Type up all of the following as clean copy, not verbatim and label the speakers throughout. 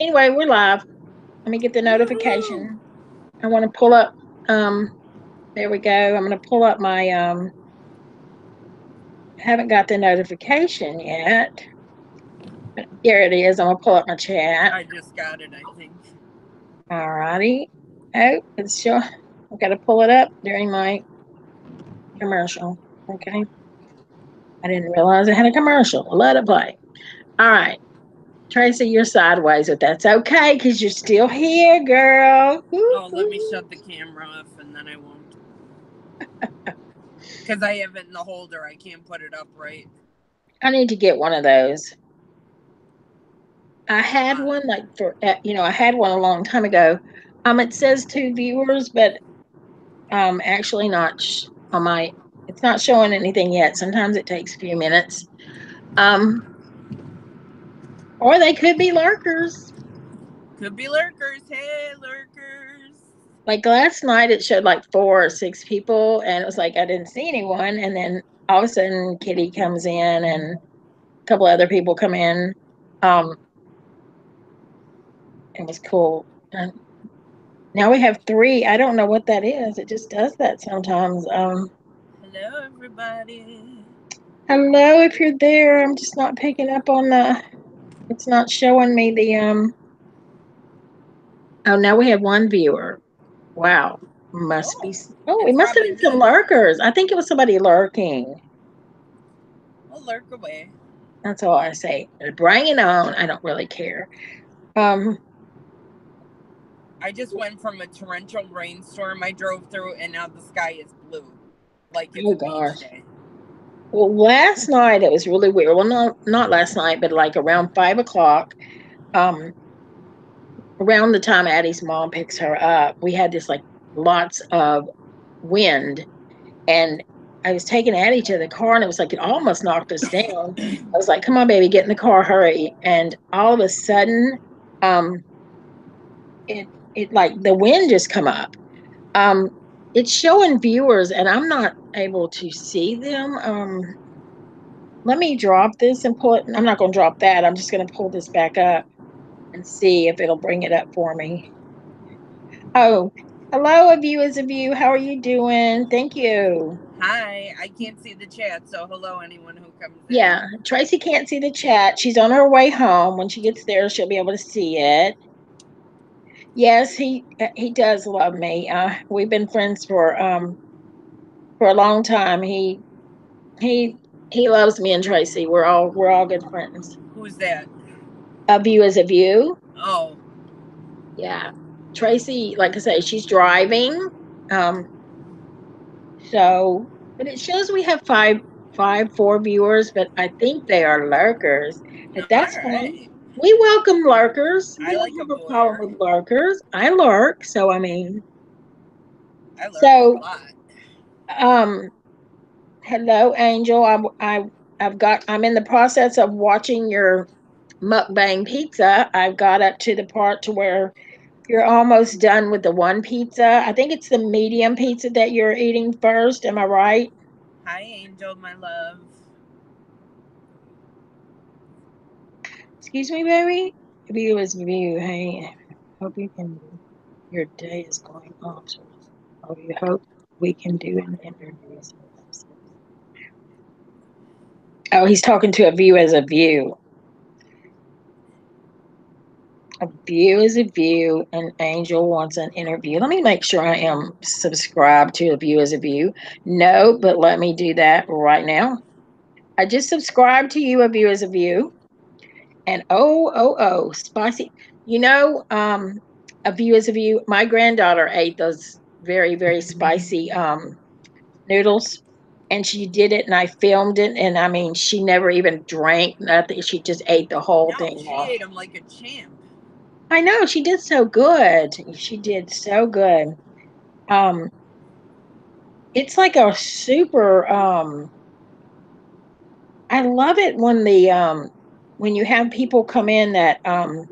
Speaker 1: Anyway, we're live. Let me get the
Speaker 2: Woohoo!
Speaker 1: notification. I want to pull up. There we go. I'm going to pull up my. Haven't got the notification yet. But there it is. I'm going to pull up my chat.
Speaker 2: I just got it, I think.
Speaker 1: Alrighty. Oh, it's sure. I've got to pull it up during my commercial. Okay. I didn't realize I had a commercial. Let it play. All right. Tracy, you're sideways, but that's okay because you're still here, girl.
Speaker 2: Oh, let me shut the camera off and then I won't. Because I have it in the holder. I can't put it up right.
Speaker 1: I need to get one of those. I had one I had one a long time ago. It says 2 viewers, but actually not on my. It's not showing anything yet. Sometimes it takes a few minutes. Um, or they could be lurkers.
Speaker 2: Could be lurkers. Hey, lurkers.
Speaker 1: Like last night, it showed like 4 or 6 people, and it was like I didn't see anyone, and then all of a sudden, Kitty comes in, and a couple other people come in. Um, it was cool. And now we have 3. I don't know what that is. It just does that sometimes.
Speaker 2: Hello, everybody.
Speaker 1: Hello, if you're there. I'm just not picking up on the. It's not showing me the. Oh, now we have 1 viewer. Wow. Must be. Oh, it
Speaker 2: It's
Speaker 1: must have
Speaker 2: probably
Speaker 1: been some
Speaker 2: me.
Speaker 1: lurkers. I think it was somebody lurking.
Speaker 2: We'll lurk away.
Speaker 1: That's all I say. Bring it on. I don't really care. Um.
Speaker 2: I just went from a torrential rainstorm I drove through, and now the sky is blue. Like it's
Speaker 1: Oh
Speaker 2: a beach
Speaker 1: gosh.
Speaker 2: day.
Speaker 1: Well, last night it was really weird. Well, not last night, but like around 5 o'clock. Um. Around the time Addie's mom picks her up, we had this like lots of wind, and I was taking Addie to the car, and it was like it almost knocked us down. I was like, "Come on, baby, get in the car, hurry!" And all of a sudden, um, it like the wind just come up. Um, it's showing viewers, and I'm not able to see them. Let me drop this and pull it. I'm not going to drop that. I'm just going to pull this back up and see if it'll bring it up for me. Oh, hello, a view is a view. How are you doing? Thank you.
Speaker 2: Hi, I can't see the chat, so hello, anyone who comes in.
Speaker 1: Yeah, Tracy can't see the chat. She's on her way home. When she gets there, she'll be able to see it. Yes, he does love me. We've been friends for a long time. He he loves me and Tracy. We're all good friends.
Speaker 2: Who's that?
Speaker 1: A view is a view.
Speaker 2: Oh,
Speaker 1: Yeah, Tracy, like I say, she's driving. Um, so, but it shows we have 4 viewers, but I think they are lurkers. But that's fine.
Speaker 2: alright.
Speaker 1: We welcome lurkers. We
Speaker 2: I
Speaker 1: don't
Speaker 2: like a
Speaker 1: have a problem
Speaker 2: voyeur.
Speaker 1: with lurkers. I lurk, so I mean,
Speaker 2: I lurk a
Speaker 1: so
Speaker 2: lot.
Speaker 1: um, hello, Angel. I'm in the process of watching your mukbang pizza. I've got up to the part to where you're almost done with the one pizza. I think it's the medium pizza that you're eating first. Am I right?
Speaker 2: Hi, Angel, my love.
Speaker 1: Excuse me, baby. View is view. Hey, hope you can. Your day is going off. So you hope we can do an interview. Oh, he's talking to a view as a view. A view is a view. An angel wants an interview. Let me make sure I am subscribed to a view as a view. No, but let me do that right now. I just subscribed to you, a view as a view. And spicy. You know, a view is a view. My granddaughter ate those very, very spicy noodles, and she did it, and I filmed it, and I mean, she never even drank nothing. She just ate the whole
Speaker 2: No,
Speaker 1: thing
Speaker 2: she
Speaker 1: off.
Speaker 2: ate him like a champ.
Speaker 1: I know she did so good. She did so good. Um, it's like a super. I love it when when you have people come in that and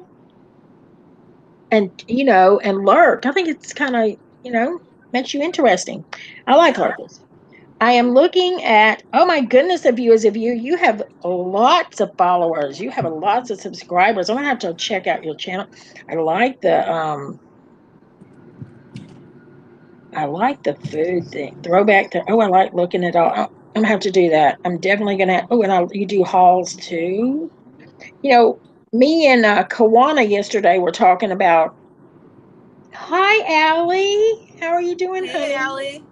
Speaker 1: and lurk. I think it's kind of makes you interesting. I like
Speaker 2: Yeah.
Speaker 1: lurkers. I am looking at, oh my goodness, of you as of you. You have lots of followers. You have lots of subscribers. I'm gonna have to check out your channel. I like the food thing. Throwback to, oh, I like looking at all. I'm gonna have to do that. I'm definitely gonna, oh, and you do hauls too. You know, me and Kawana yesterday were talking about, hi, Allie. How are you doing,
Speaker 2: Hey,
Speaker 1: honey?
Speaker 2: Allie.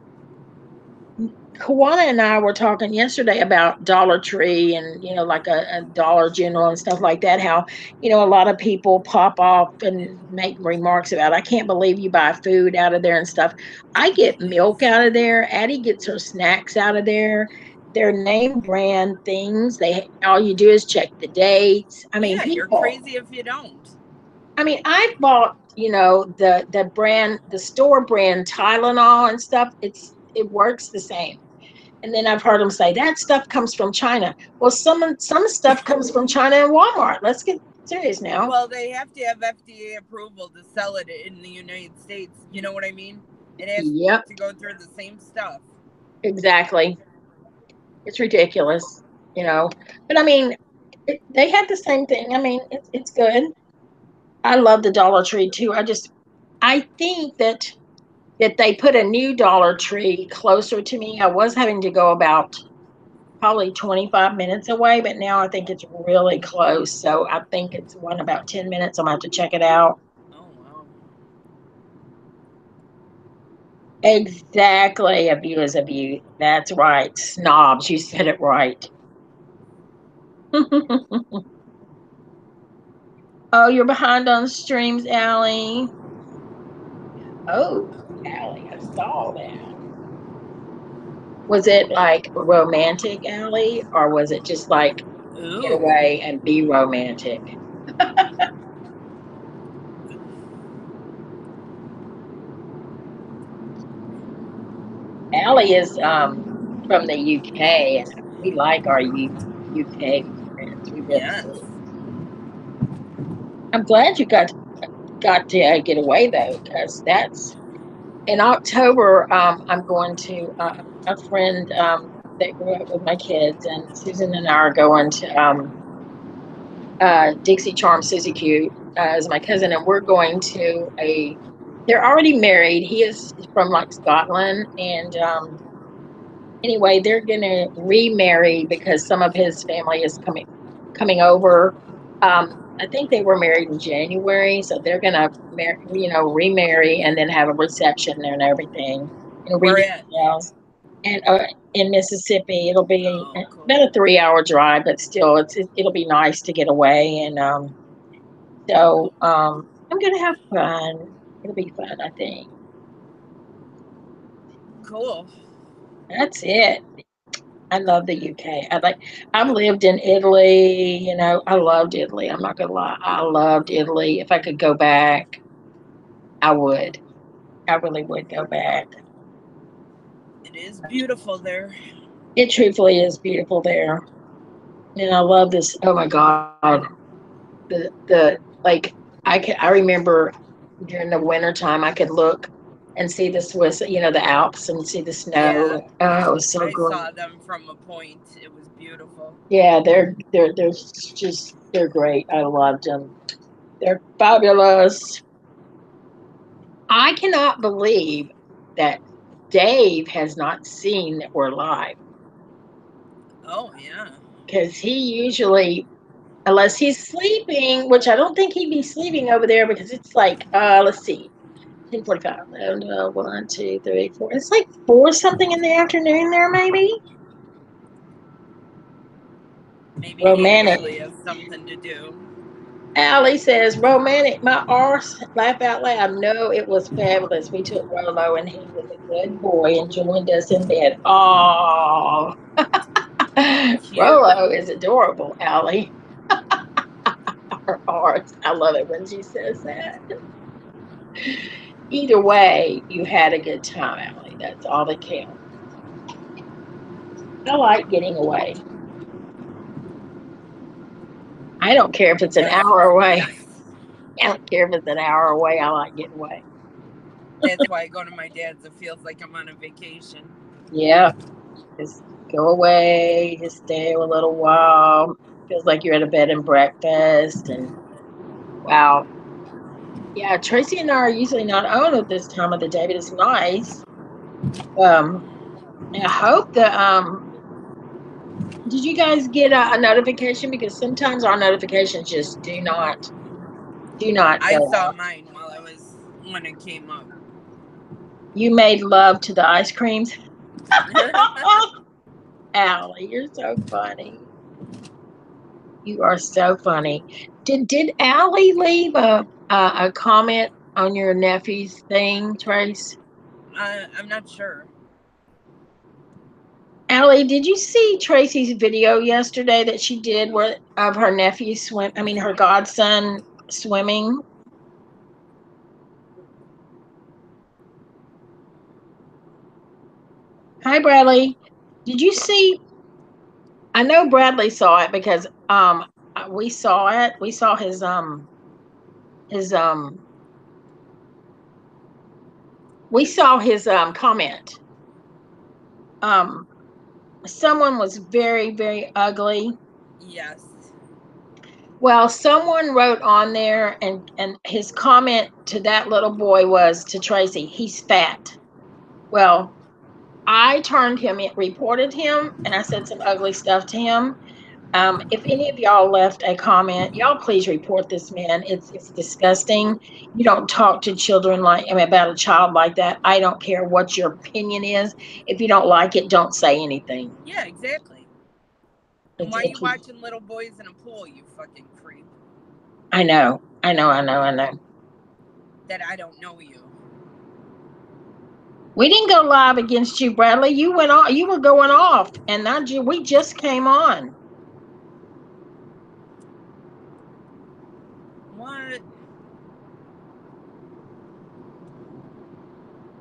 Speaker 1: Kawana and I were talking yesterday about Dollar Tree and, like a Dollar General and stuff like that. How, a lot of people pop off and make remarks about, I can't believe you buy food out of there and stuff. I get milk out of there. Addie gets her snacks out of there. They're name brand things. All you do is check the dates. I mean,
Speaker 2: Yeah, you're
Speaker 1: people.
Speaker 2: crazy if you don't.
Speaker 1: I mean, I've bought, the brand, the store brand Tylenol and stuff. It works the same. And then I've heard them say that stuff comes from China. Well, some stuff comes from China and Walmart. Let's get serious now.
Speaker 2: Well, they have to have FDA approval to sell it in the United States. You know what I mean? It has
Speaker 1: Yep,
Speaker 2: to go through the same stuff.
Speaker 1: exactly. It's ridiculous, you know. But I mean, they had the same thing. I mean, it's good. I love the Dollar Tree too. I think that they put a new Dollar Tree closer to me. I was having to go about probably 25 minutes away, but now I think it's really close. So I think it's one about 10 minutes. I'm gonna have to check it out.
Speaker 2: Oh, wow.
Speaker 1: Exactly. A view is a view. That's right. Snobs. You said it right. Oh, you're behind on streams, Allie. Oh, Allie, I saw that. Was it like romantic, Allie, or was it just like get
Speaker 2: Ooh.
Speaker 1: away and be romantic? Allie is from the UK, and we like our UK friends. We really
Speaker 2: Yes.
Speaker 1: do. I'm glad you got to get away though, because that's in October. I'm going to a friend that grew up with my kids, and Susan and I are going to Dixie Charm Susie Q as my cousin, and we're going to a. They're already married. He is from like Scotland, and anyway, they're gonna remarry because some of his family is coming over. I think they were married in January, so they're gonna remarry and then have a reception there and everything.
Speaker 2: Where
Speaker 1: Redo
Speaker 2: at?
Speaker 1: the nails. And in Mississippi, it'll be
Speaker 2: Oh, cool.
Speaker 1: about a 3 hour drive, but still, it'll be nice to get away. And I'm gonna have fun. It'll be fun, I think.
Speaker 2: Cool.
Speaker 1: That's it. I love the UK. I've lived in Italy, I loved Italy. I'm not gonna lie. I loved Italy. If I could go back, I would. I really would go back.
Speaker 2: It is beautiful there.
Speaker 1: It truthfully is beautiful there. And I love this. Oh my God. The like I remember during the winter time I could look and see the Swiss, the Alps and see the
Speaker 2: Yeah.
Speaker 1: snow. Oh, it was so
Speaker 2: I
Speaker 1: great.
Speaker 2: saw them from a point. It was beautiful.
Speaker 1: Yeah, they're great. I loved them. They're fabulous. I cannot believe that Dave has not seen that we're live
Speaker 2: Oh, yeah.
Speaker 1: because he usually, unless he's sleeping, which I don't think he'd be sleeping over there because it's like, let's see, 10:45. 1, 2, 3, 4. It's like 4 something in the afternoon there, maybe.
Speaker 2: Maybe he
Speaker 1: Romantic.
Speaker 2: actually has something to do.
Speaker 1: Allie says, romantic. My arse laugh out loud. No, it was fabulous. We took Rolo and he was a good boy and joined us in bed. Oh,
Speaker 2: Cute.
Speaker 1: Rolo is adorable, Allie. Her arse. I love it when she says that. Either way, you had a good time, Allie. That's all that counts. I like getting away. I don't care if it's an
Speaker 2: Yes.
Speaker 1: hour away.
Speaker 2: Yes.
Speaker 1: I don't care if it's an hour away. I like getting away.
Speaker 2: That's why I go to my dad's. It feels like I'm on a vacation.
Speaker 1: Yeah. Just go away, just stay a little while. Feels like you're at a bed and breakfast. And wow. Yeah, Tracy and I are usually not on at this time of the day, but it's nice. Um, and I hope that did you guys get a notification? Because sometimes our notifications just do not
Speaker 2: I
Speaker 1: go
Speaker 2: saw
Speaker 1: off.
Speaker 2: mine when it came up.
Speaker 1: You made love to the ice creams. Allie, you're so funny. You are so funny. Did Allie leave a comment on your nephew's thing, Trace?
Speaker 2: I'm not sure.
Speaker 1: Allie, did you see Tracy's video yesterday that she did where of her nephew her godson swimming? Hi, Bradley. Did you see? I know Bradley saw it because we saw it. We saw his we saw his comment. Um Someone was very, very ugly.
Speaker 2: Yes.
Speaker 1: Well, someone wrote on there, and his comment to that little boy was to Tracy, he's fat. Well, I turned him, reported him, and I said some ugly stuff to him. If any of y'all left a comment, y'all please report this man. It's disgusting. You don't talk to children about a child like that. I don't care what your opinion is. If you don't like it, don't say anything.
Speaker 2: Yeah, exactly. And
Speaker 1: It's
Speaker 2: why are you
Speaker 1: it's.
Speaker 2: watching little boys in a pool, you fucking creep?
Speaker 1: I know. I know. I know. I know.
Speaker 2: That I don't know you.
Speaker 1: We didn't go live against you, Bradley. You went on. You were going off, and we just came on.
Speaker 2: What?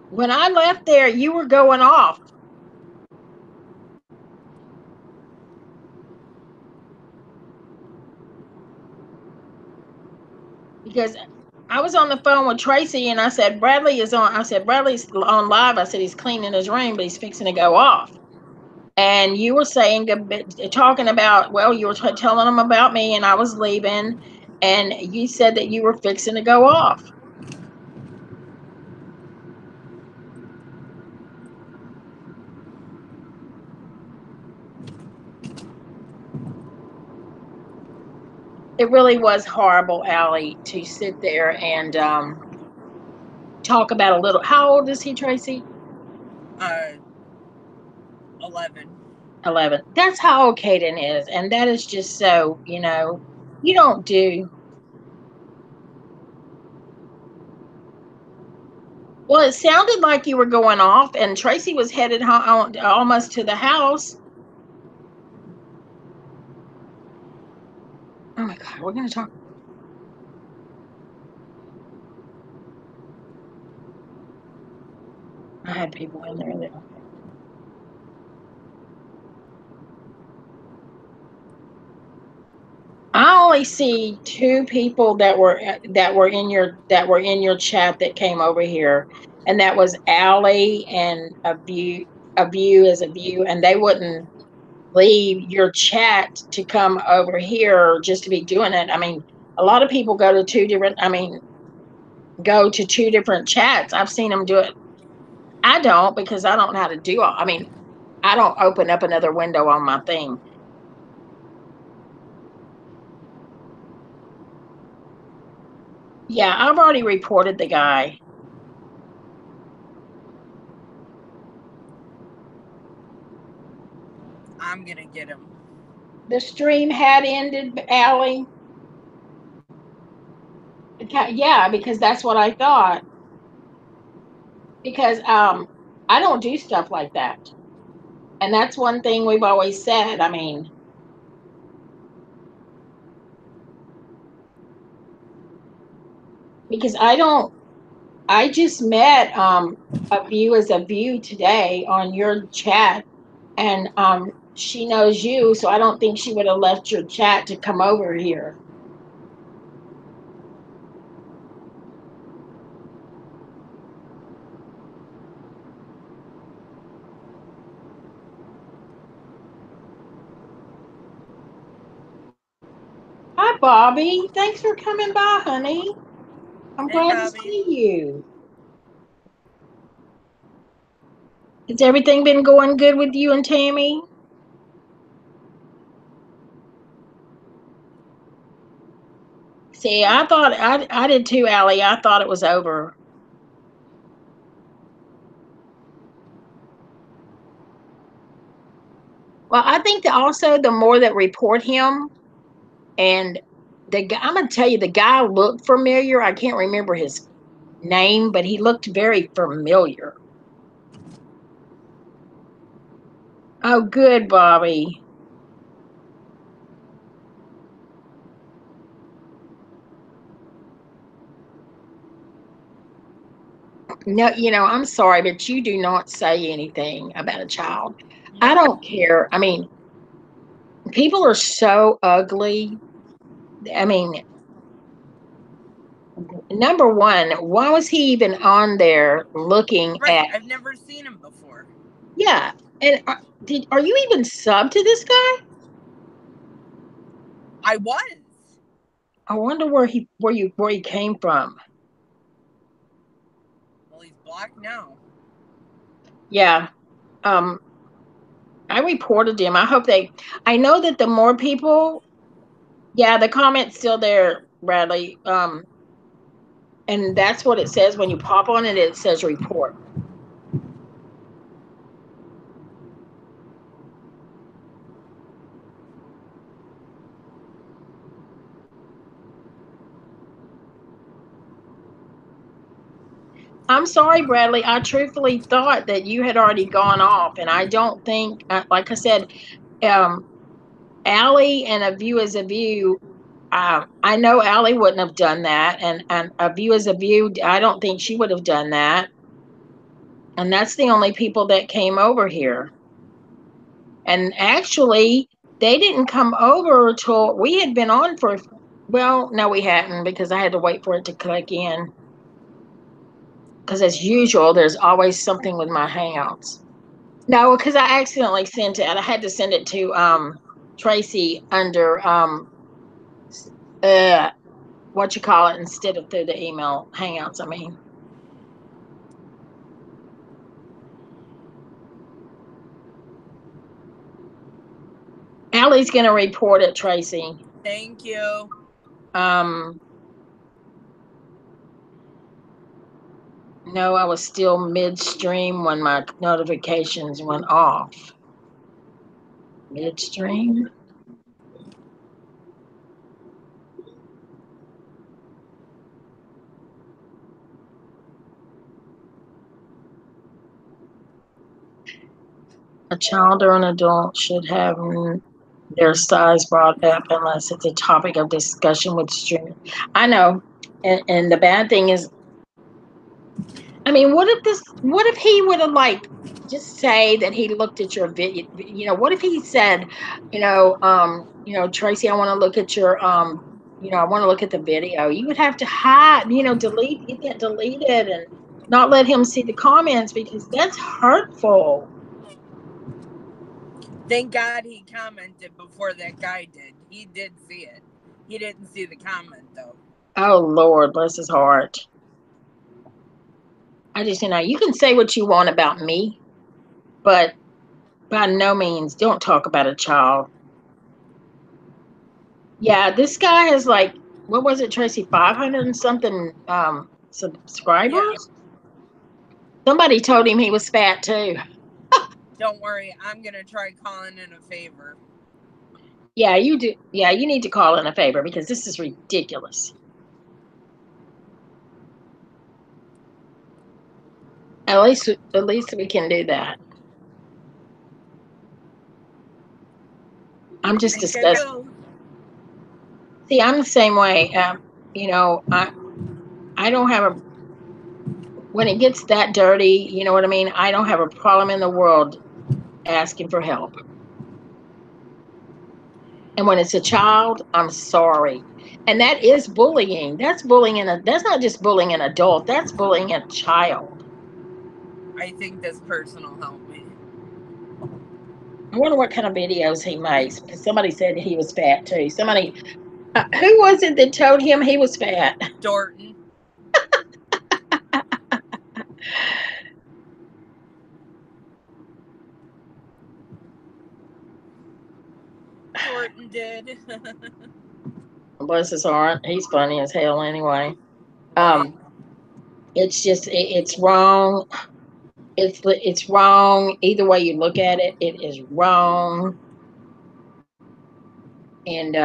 Speaker 1: When I left there, you were going off. Because I was on the phone with Tracy and I said, Bradley's on live. I said, he's cleaning his room, but he's fixing to go off. And you were saying, talking about, well, you were telling him about me and I was leaving. And you said that you were fixing to go off. It really was horrible, Allie, to sit there and talk about a little. How old is he, Tracy?
Speaker 2: Uh, 11.
Speaker 1: 11. That's how old Caden is. And that is just so, you don't do. Well, it sounded like you were going off, and Tracy was headed home, almost to the house. Oh my God, we're going to talk. I had people in there. I only see two people that were in your chat that came over here, and that was Allie and a view as a view, and they wouldn't leave your chat to come over here just to be doing it. I mean, a lot of people go to two different chats. I've seen them do it. I don't because I don't know how to do all. I don't open up another window on my thing. Yeah, I've already reported the guy.
Speaker 2: I'm gonna get him.
Speaker 1: The stream had ended, Allie. Yeah, because that's what I thought. Because I don't do stuff like that. And that's one thing we've always said. Because I just met a view as a view today on your chat, and she knows you, so I don't think she would have left your chat to come over here. Bobby. Thanks for coming by, honey. I'm
Speaker 2: Hey,
Speaker 1: glad to
Speaker 2: Bobby.
Speaker 1: see you. Has everything been going good with you and Tammy? See, I did too, Allie. I thought it was over. Well, I think that also the more that report him and the guy, I'm gonna tell you, the guy looked familiar. I can't remember his name, but he looked very familiar. Oh, good, Bobby. No, I'm sorry, but you do not say anything about a child. I
Speaker 2: No.
Speaker 1: don't care. I mean, people are so ugly. I mean, number one, why was he even on there looking
Speaker 2: Right.
Speaker 1: at?
Speaker 2: I've never seen him before.
Speaker 1: Yeah, and are you even sub to this guy?
Speaker 2: I was.
Speaker 1: I wonder where he came from.
Speaker 2: Well, he's black now.
Speaker 1: Yeah, um, I reported him. I know that the more people, yeah, the comment's still there, Bradley. And that's what it says when you pop on it. It says report. I'm sorry, Bradley. I truthfully thought that you had already gone off, and I don't think, like I said, um, Allie and A View is a View. I know Allie wouldn't have done that, and A View is a View. I don't think she would have done that. And that's the only people that came over here. And actually, they didn't come over till we had been on for. Well, no, we hadn't because I had to wait for it to click in. Because as usual, there's always something with my Hangouts. No, because I accidentally sent it. I had to send it to Tracy under uh what you call it instead of through the email Hangouts. I mean, Allie's gonna report it, Tracy.
Speaker 2: Thank you.
Speaker 1: Um, no, I was still midstream when my notifications went off. Midstream. A child or an adult should have their size brought up unless it's a topic of discussion with streamers. I know, and the bad thing is, I mean, what if he would have like just say that he looked at your video? What if he said, Tracy, I want to look at your, I want to look at the video. You would have to hide, delete, you can't delete it and not let him see the comments because that's hurtful.
Speaker 2: Thank God he commented before that guy did. He did see it. He didn't see the comment, though.
Speaker 1: Oh Lord, bless his heart. I just, you can say what you want about me, but by no means don't talk about a child. Yeah, this guy has like, what was it, Tracy? 500 and something
Speaker 2: Yeah.
Speaker 1: subscribers. Somebody told him he was fat too.
Speaker 2: Don't worry. I'm going to try calling in a favor.
Speaker 1: Yeah, you do. Yeah, you need to call in a favor because this is ridiculous. At least we can do that. I'm
Speaker 2: I
Speaker 1: just
Speaker 2: think I
Speaker 1: disgusted.
Speaker 2: will.
Speaker 1: See, I'm the same way. I don't have a when it gets that dirty. You know what I mean? I don't have a problem in the world asking for help. And when it's a child, I'm sorry. And that is bullying. That's not just bullying an adult, that's bullying a child.
Speaker 2: I think this person will help me.
Speaker 1: I wonder what kind of videos he makes because somebody said he was fat too. Somebody, Who was it that told him he was fat?
Speaker 2: Dorton. Dorton did.
Speaker 1: Bless his heart. He's funny as hell anyway.
Speaker 2: Right.
Speaker 1: Um, it's just it's wrong. It's wrong. Either way you look at it, it is wrong. And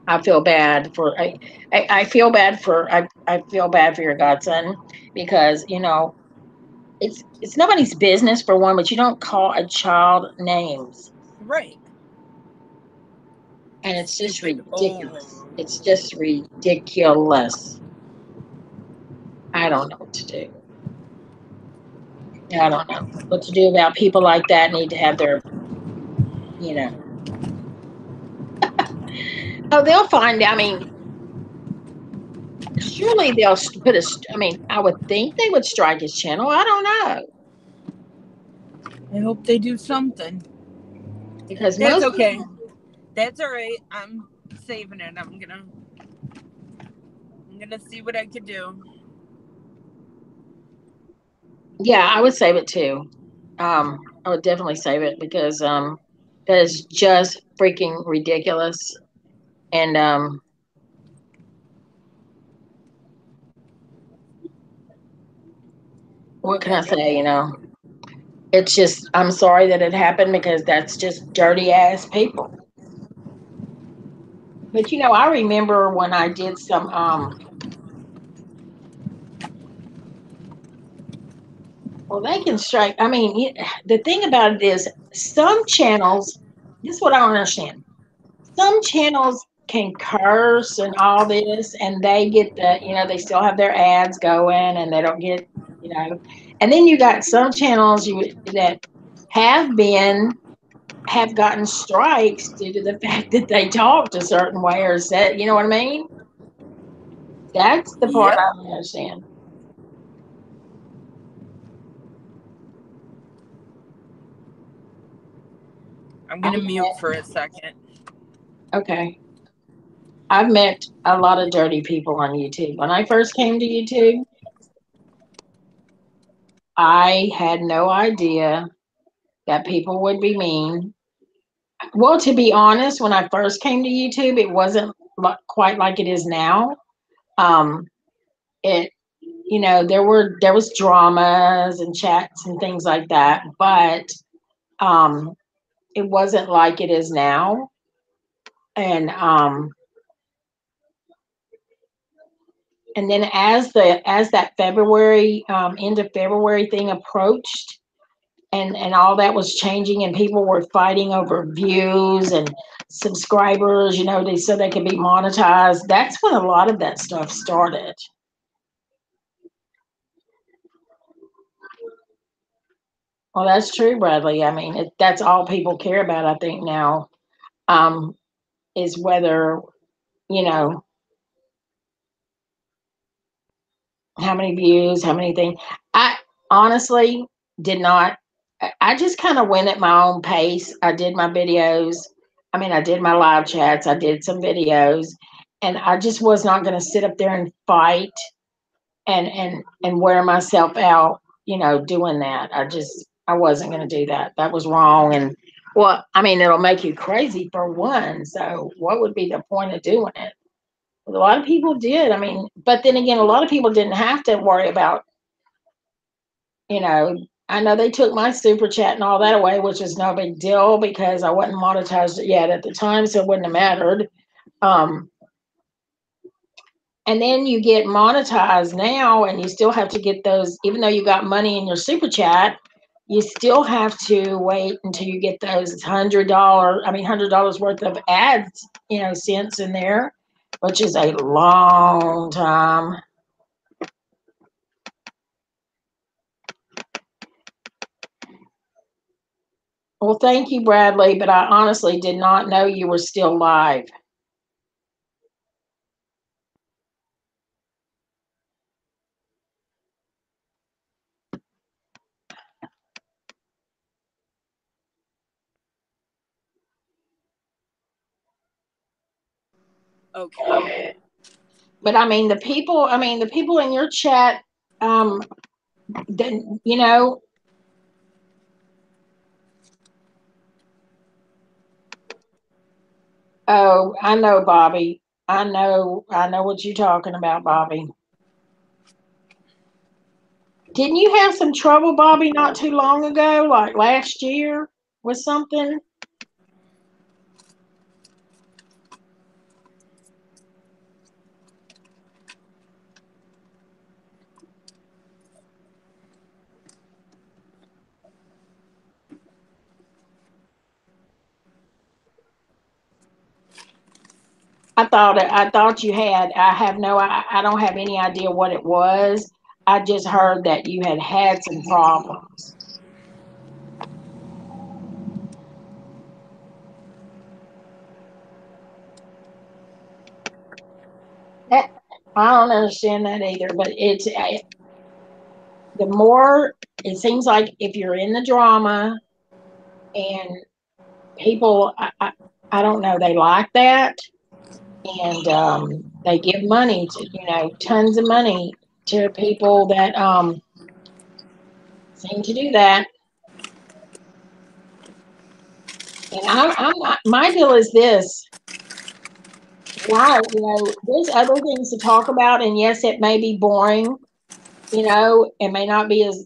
Speaker 1: I feel bad for I feel bad for I feel bad for your godson because it's nobody's business for one, but you don't call a child names,
Speaker 2: Right.
Speaker 1: and it's just
Speaker 2: Stupid.
Speaker 1: ridiculous.
Speaker 2: Oh.
Speaker 1: It's just ridiculous. I don't know what to do. I don't know what to do about people like that. Need to have their you know. Oh, they'll find. I mean, surely they'll put a. I mean, I would think they would strike his channel. I don't know
Speaker 2: I hope they do something.
Speaker 1: because
Speaker 2: That's
Speaker 1: most
Speaker 2: okay.
Speaker 1: people.
Speaker 2: That's all right. I'm saving it. I'm gonna see what I could do.
Speaker 1: Yeah, I would save it too. I would definitely save it because that is just freaking ridiculous. And what can I
Speaker 2: Yep.
Speaker 1: say? It's just I'm sorry that it happened because that's just dirty ass people. But I remember when I did some well, they can strike. I mean, the thing about it is some channels. This is what I don't understand. Some channels can curse and all this, and they get they still have their ads going, and they don't get, you know. And then you got some channels that have been have gotten strikes due to the fact that they talked a certain way or said, you know what I mean? That's the part
Speaker 2: Yep.
Speaker 1: I don't understand.
Speaker 2: I'm
Speaker 1: I've
Speaker 2: gonna mute for a second.
Speaker 1: okay. I've met a lot of dirty people on YouTube. When I first came to YouTube, I had no idea that people would be mean. Well, to be honest, when I first came to YouTube, it wasn't quite like it is now. Um, it, there was dramas and chats and things like that, but um, it wasn't like it is now. And and then as that February end of February thing approached, and all that was changing, and people were fighting over views and subscribers, so they could be monetized. That's when a lot of that stuff started. Well, that's true, Bradley. I mean, that's all people care about, I think, now, um, is whether, you know, how many views, how many things. I honestly did not, I just kind of went at my own pace. I did my videos. I mean, I did my live chats, I did some videos, and I just was not going to sit up there and fight and wear myself out, doing that. I wasn't going to do that. That was wrong. And well, I mean, it'll make you crazy for one. So what would be the point of doing it? A lot of people did. I mean, but then again, a lot of people didn't have to worry about, you know, I know they took my super chat and all that away, which is no big deal because I wasn't monetized yet at the time, so it wouldn't have mattered. Um, and then you get monetized now, and you still have to get those, even though you got money in your super chat, you still have to wait until you get those $100 worth of ads, cents in there, which is a long time. Well, thank you, Bradley, but I honestly did not know you were still live.
Speaker 2: Okay.
Speaker 1: But I mean, the people in your chat, um, then you know, oh, I know, Bobby. I know what you're talking about, Bobby. Didn't you have some trouble, Bobby, not too long ago, like last year with something? I thought you had. I don't have any idea what it was. I just heard that you had had some problems. That, I don't understand that either, but the more it seems like if you're in the drama and people, I don't know, they like that, and they give money to, tons of money to people that seem to do that. And my deal is this. There's other things to talk about, and yes, it may be boring, it may not be as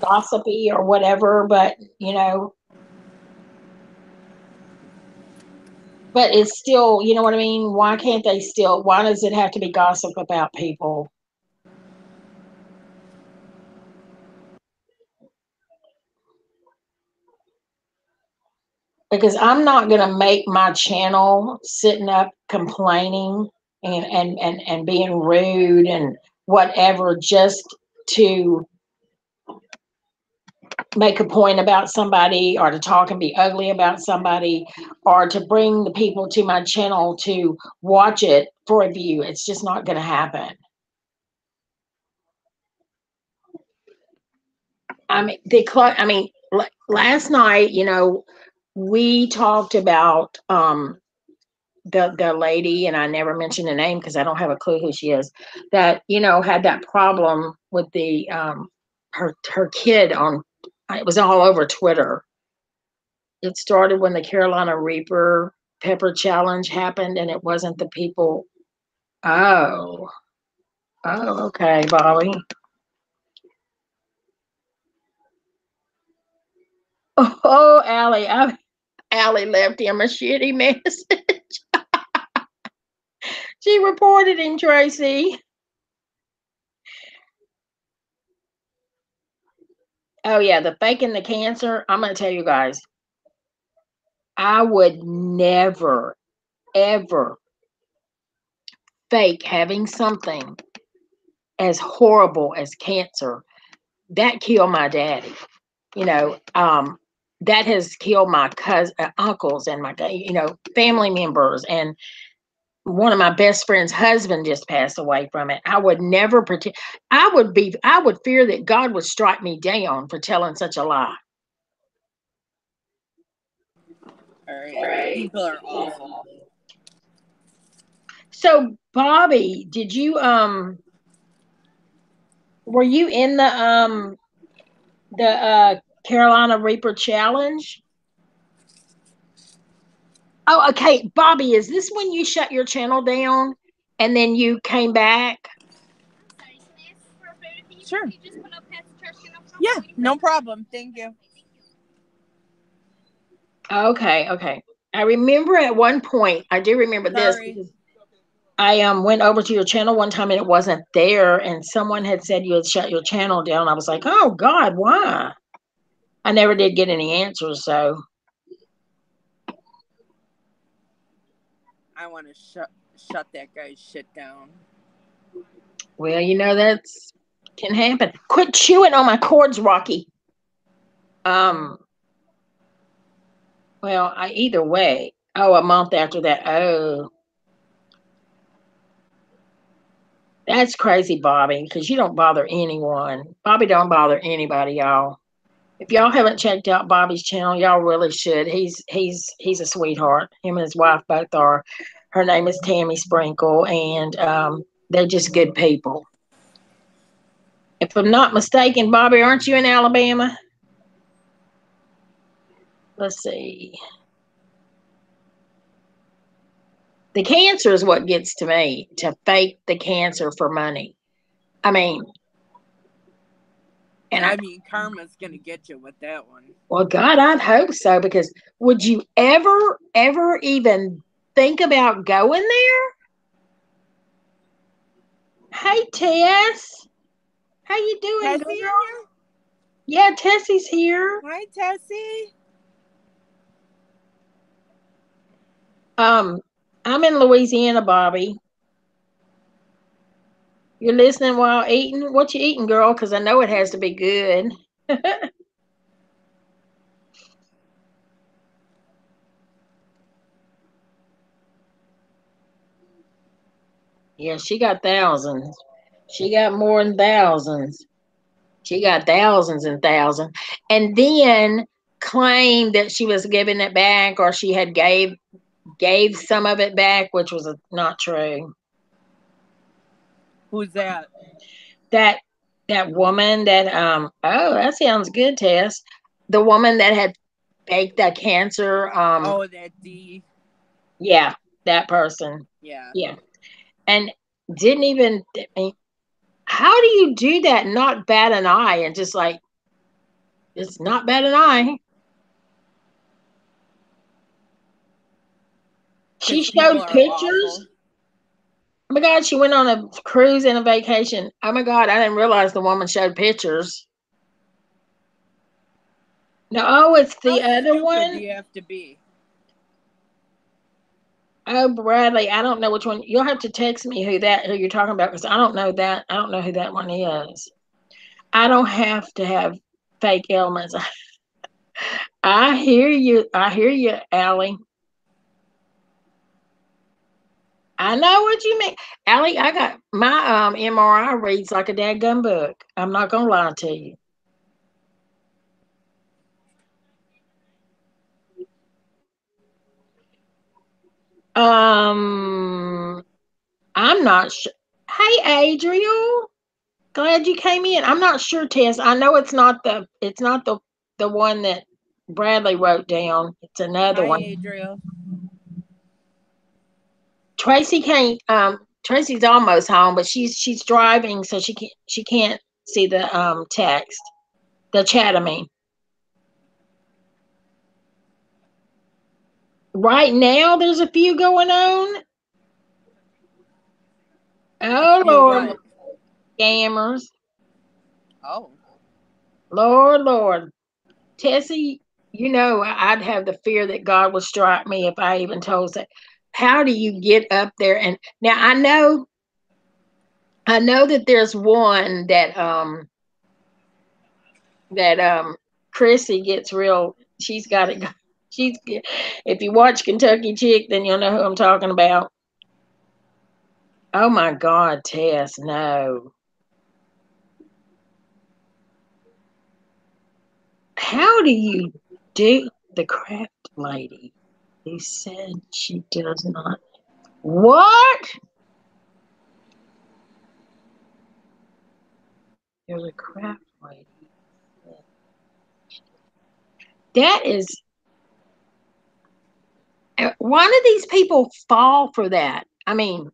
Speaker 1: gossipy or whatever, but it's still, you know what I mean? Why does it have to be gossip about people? Because I'm not going to make my channel sitting up complaining and being rude and whatever just to make a point about somebody or to talk and be ugly about somebody or to bring the people to my channel to watch it for a view. It's just not going to happen. Last night, we talked about the lady, and I never mentioned the name because I don't have a clue who she is, that had that problem with the her kid on. It was all over Twitter. It started when the Carolina Reaper pepper challenge happened, and it wasn't the people. Oh, oh, okay, Bobby. Oh, Allie left him a shitty message. She reported him, Tracy. Oh yeah, the faking the cancer. I'm gonna tell you guys, I would never, ever fake having something as horrible as cancer. That killed my daddy. You know, that has killed my uncles and my family members, and one of my best friend's husband just passed away from it. I would never pretend. I would fear that God would strike me down for telling such a lie.
Speaker 2: All right. People are awful.
Speaker 1: So, Bobby, were you in the Carolina Reaper challenge? Oh, okay, Bobby, is this when you shut your channel down and then you came back?
Speaker 2: Sure. Yeah, no problem. Thank you.
Speaker 1: Okay, okay. I remember at one point, I do remember this
Speaker 2: Sorry.
Speaker 1: because I went over to your channel one time and it wasn't there, and someone had said you had shut your channel down. I was like, oh God, why? I never did get any answers, so
Speaker 2: I want to shut that guy's shit down.
Speaker 1: well, that's can happen. Quit chewing on my cords, Rocky. Um, well, either way. Oh, a month after that. Oh, that's crazy, Bobby, because you don't bother anyone. Bobby don't bother anybody, y'all. If y'all haven't checked out Bobby's channel, y'all really should. He's a sweetheart. Him and his wife both are. Her name is Tammy Sprinkle, and they're just good people. If I'm not mistaken, Bobby, aren't you in Alabama? Let's see. The cancer is what gets to me, to fake the cancer for money. I mean, and
Speaker 2: Yeah,
Speaker 1: I,
Speaker 2: I mean, karma's gonna get you with that one.
Speaker 1: well, God, I'd hope so, because would you ever even think about going there? Hey, Tess, how you doing,
Speaker 2: Tessie in
Speaker 1: girl?
Speaker 2: here?
Speaker 1: Yeah, Tessie's here.
Speaker 2: Hi, Tessie.
Speaker 1: Um, I'm in Louisiana, Bobby. You're listening while eating? What you eating, girl? Because I know it has to be good. Yeah, she got thousands. She got more than thousands. She got thousands and thousands. And then claimed that she was giving it back, or she had gave some of it back, which was not true.
Speaker 2: Who's that?
Speaker 1: That that woman that oh, that sounds good, Tess. The woman that had faked that cancer,
Speaker 2: Oh, that D.
Speaker 1: yeah, that person.
Speaker 2: Yeah.
Speaker 1: Yeah. And didn't even, I mean, how do you do that and not bat an eye and just like, it's not bat an eye? She
Speaker 2: Because people
Speaker 1: showed
Speaker 2: are
Speaker 1: pictures.
Speaker 2: awful.
Speaker 1: Oh my God, she went on a cruise and a vacation. Oh my God, I didn't realize the woman showed pictures. No, oh, it's
Speaker 2: How
Speaker 1: the other
Speaker 2: stupid do
Speaker 1: one.
Speaker 2: you have to be?
Speaker 1: Oh, Bradley, I don't know which one. You'll have to text me who you're talking about, because I don't know that. I don't know who that one is. I don't have to have fake ailments. I hear you. I hear you, Allie. I know what you mean. Allie, I got my MRI reads like a dadgum book. I'm not gonna lie to you. Um I'm not sure. Hey Adriel, glad you came in. I'm not sure, Tess. I know it's not the one that Bradley wrote down. It's another
Speaker 2: Hi,
Speaker 1: one.
Speaker 2: Adriel.
Speaker 1: Tracy can't Tracy's almost home, but she's driving, so she can't see the text. The chat, I mean. Right now there's a few going on.
Speaker 2: A
Speaker 1: Oh
Speaker 2: few
Speaker 1: Lord,
Speaker 2: what?
Speaker 1: scammers.
Speaker 2: Oh.
Speaker 1: Lord. Tessie, I'd have the fear that God would strike me if I even told that. How do you get up there? And now I know that there's one that Chrissy gets real. She's got it. She's if you watch Kentucky Chick, then you'll know who I'm talking about. Oh my God, Tess, no. How do you do the craft lady who said she does not? What? There's a craft lady. That is, why do these people fall for that? I mean,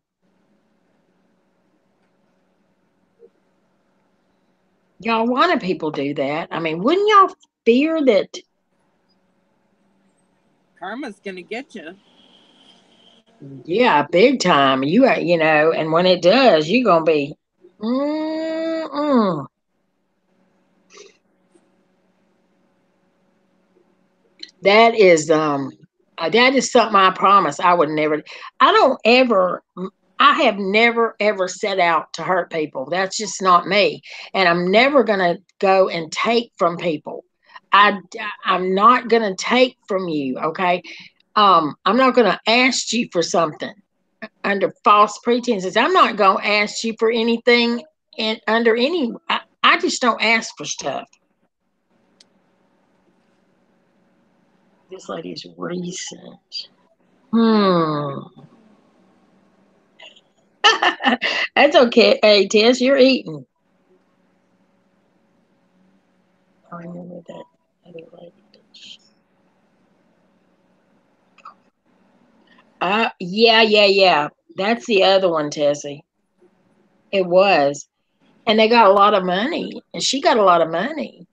Speaker 1: y'all, why do people do that? I mean, wouldn't y'all fear that?
Speaker 2: Karma's gonna get you.
Speaker 1: Yeah, big time. And when it does, you're gonna be. Mm-mm. That is that is something I promise I would never. I don't ever. I have never ever set out to hurt people. That's just not me, and I'm never gonna go and take from people. I I'm not gonna take from you. Okay, I'm not gonna ask you for something under false pretenses. I'm not gonna ask you for anything under any. I just don't ask for stuff. This lady's recent. Hmm. That's okay. Hey, Tess, you're eating. I remember that. Yeah, yeah, yeah. That's the other one, Tessie. It was. And they got a lot of money. And she got a lot of money.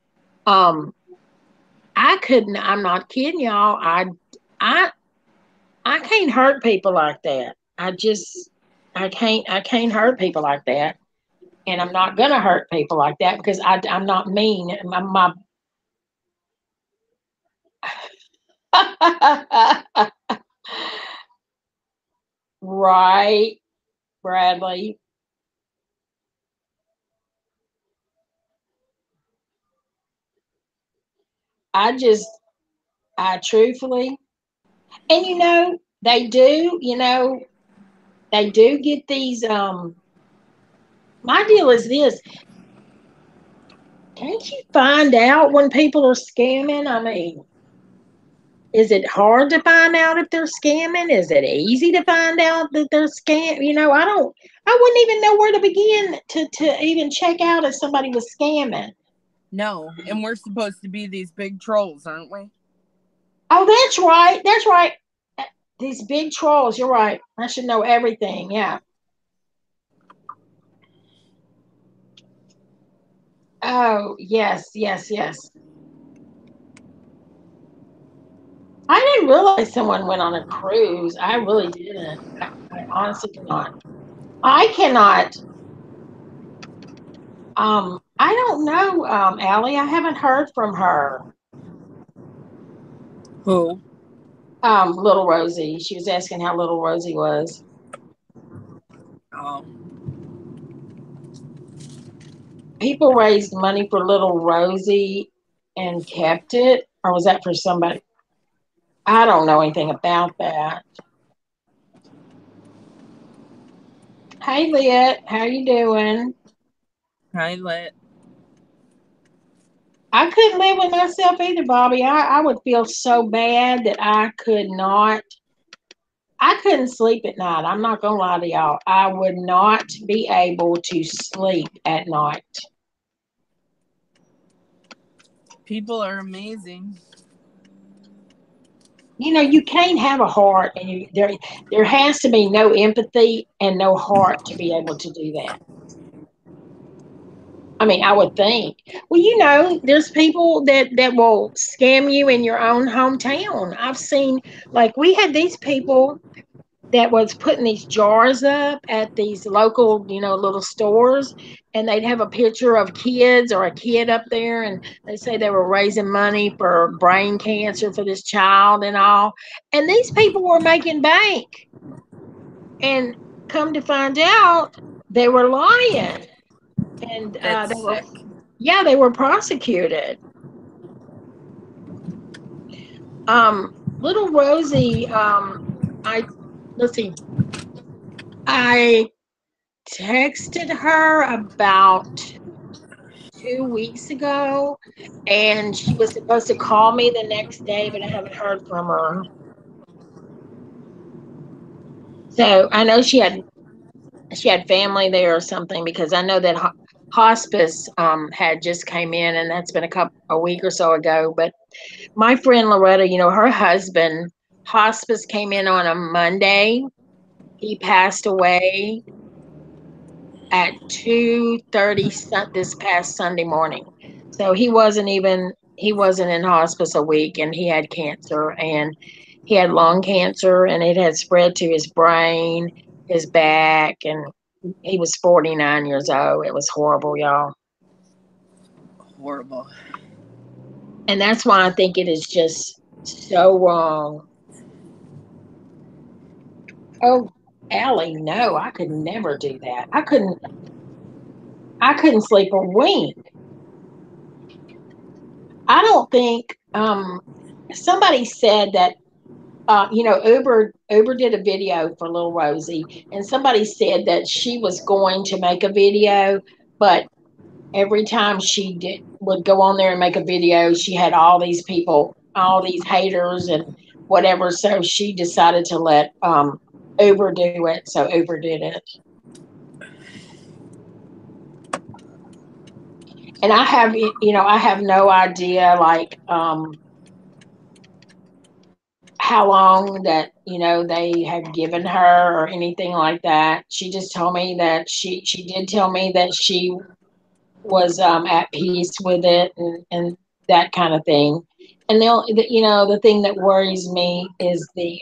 Speaker 1: Um, I couldn't, I'm not kidding y'all. I I can't hurt people like that. I can't hurt people like that. And I'm not gonna hurt people like that because I'm not mean. Right, Bradley. I just I truthfully, and they do get these my deal is this. Can't you find out when people are scamming? I mean, is it hard to find out if they're scamming? Is it easy to find out that they're scam? I wouldn't even know where to begin to even check out if somebody was scamming.
Speaker 2: No, and we're supposed to be these big trolls, aren't we?
Speaker 1: Oh, that's right. That's right. These big trolls, you're right. I should know everything. Yeah. Oh, yes, yes, yes. I didn't realize someone went on a cruise. I really didn't. I honestly cannot. I cannot. I don't know, Allie. I haven't heard from her.
Speaker 2: Who?
Speaker 1: Little Rosie. She was asking how little Rosie was.
Speaker 2: Oh,
Speaker 1: People raised money for little Rosie and kept it, or was that for somebody? I don't know anything about that. Hey, Lit, how you doing?
Speaker 2: hi, Lit.
Speaker 1: I couldn't live with myself either, Bobby. I would feel so bad that I could not. I couldn't sleep at night. I'm not gonna lie to y'all. I would not be able to sleep at night.
Speaker 2: People are amazing.
Speaker 1: You can't have a heart, and there has to be no empathy and no heart to be able to do that. I mean, I would think. Well, there's people that will scam you in your own hometown. I've seen, like, we had these people that was putting these jars up at these local, little stores, and they'd have a picture of kids or a kid up there, and they say they were raising money for brain cancer for this child and all. And these people were making bank, and come to find out, they were lying, and
Speaker 2: That's sick.
Speaker 1: yeah, they were prosecuted. Little Rosie, I let's see, I texted her about 2 weeks ago, and she was supposed to call me the next day, but I haven't heard from her. So I know she had family there or something, because I know that hospice had just came in, and that's been a week or so ago. But my friend Loretta, her husband, hospice came in on a Monday. He passed away at 2:30 this past Sunday morning. So he wasn't in hospice a week, and he had cancer, and he had lung cancer, and it had spread to his brain, his back, and he was 49 years old. It was horrible, y'all.
Speaker 2: Horrible.
Speaker 1: And that's why I think it is just so wrong. Oh, Allie, no, I could never do that. I couldn't sleep a wink. I don't think somebody said that Uber did a video for little Rosie, and somebody said that she was going to make a video, but every time she would go on there and make a video, she had all these people, all these haters and whatever. So she decided to let Uber do it. So Uber did it. And I have, I have no idea, like, how long that, they have given her or anything like that. She just told me that she did tell me that she was at peace with it, and that kind of thing. And the thing that worries me is the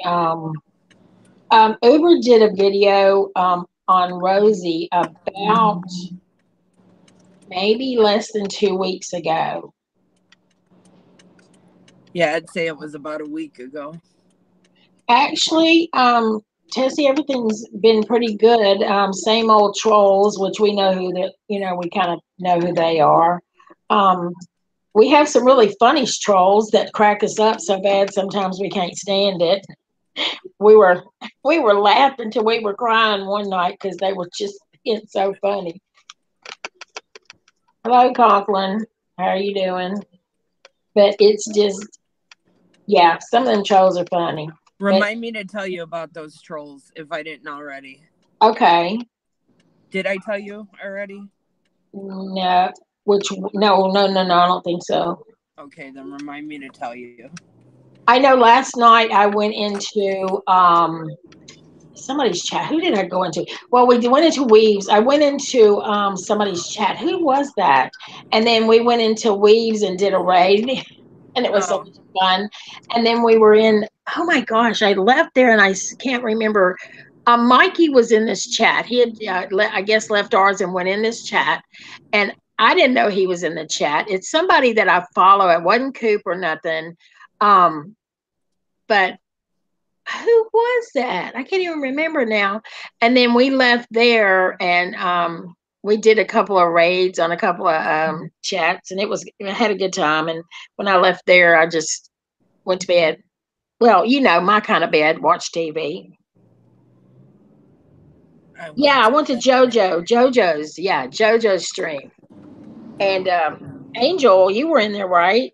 Speaker 1: Uber did a video on Rosie about maybe less than 2 weeks ago.
Speaker 2: Yeah, I'd say it was about a week ago.
Speaker 1: Actually, Tessie, everything's been pretty good. Same old trolls, which we know who that, we kind of know who they are. Um, we have some really funny trolls that crack us up so bad sometimes we can't stand it. We were we were laughing till we were crying one night because they were just being so funny. Hello, Conklin. How are you doing? But it's just, yeah, some of them trolls are funny. But
Speaker 2: Remind me to tell you about those trolls if I didn't already.
Speaker 1: okay,
Speaker 2: Did I tell you already?
Speaker 1: no, no, I don't think so.
Speaker 2: Okay, then remind me to tell you.
Speaker 1: I know last night I went into somebody's chat. Who did I go into? Well, we went into Weaves. I went into somebody's chat. Who was that? And then we went into Weaves and did a raid, and it was so
Speaker 2: Oh,
Speaker 1: much fun. And then we were in. Oh my gosh, I left there and I can't remember. Mikey was in this chat. He had, I guess, left ours and went in this chat, and I didn't know he was in the chat. It's somebody that I follow. It wasn't Coop or nothing. Um, but who was that? I can't even remember now. And then we left there and we did a couple of raids on a couple of chats, and I had a good time. And when I left there, I just went to bed. Well, my kind of bed, watch TV.
Speaker 2: I
Speaker 1: Yeah,
Speaker 2: went
Speaker 1: I
Speaker 2: to
Speaker 1: went to
Speaker 2: bed.
Speaker 1: JoJo's stream. And Angel, you were in there, right?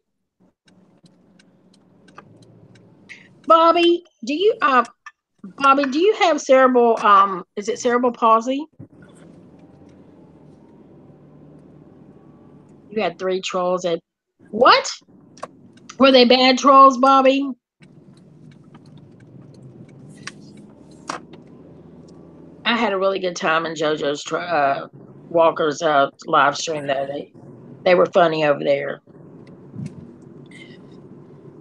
Speaker 1: Bobby, do you have cerebral is it cerebral palsy? You had three trolls at what? Were they bad trolls, Bobby? I had a really good time in JoJo's Walker's live stream though. They were funny over there.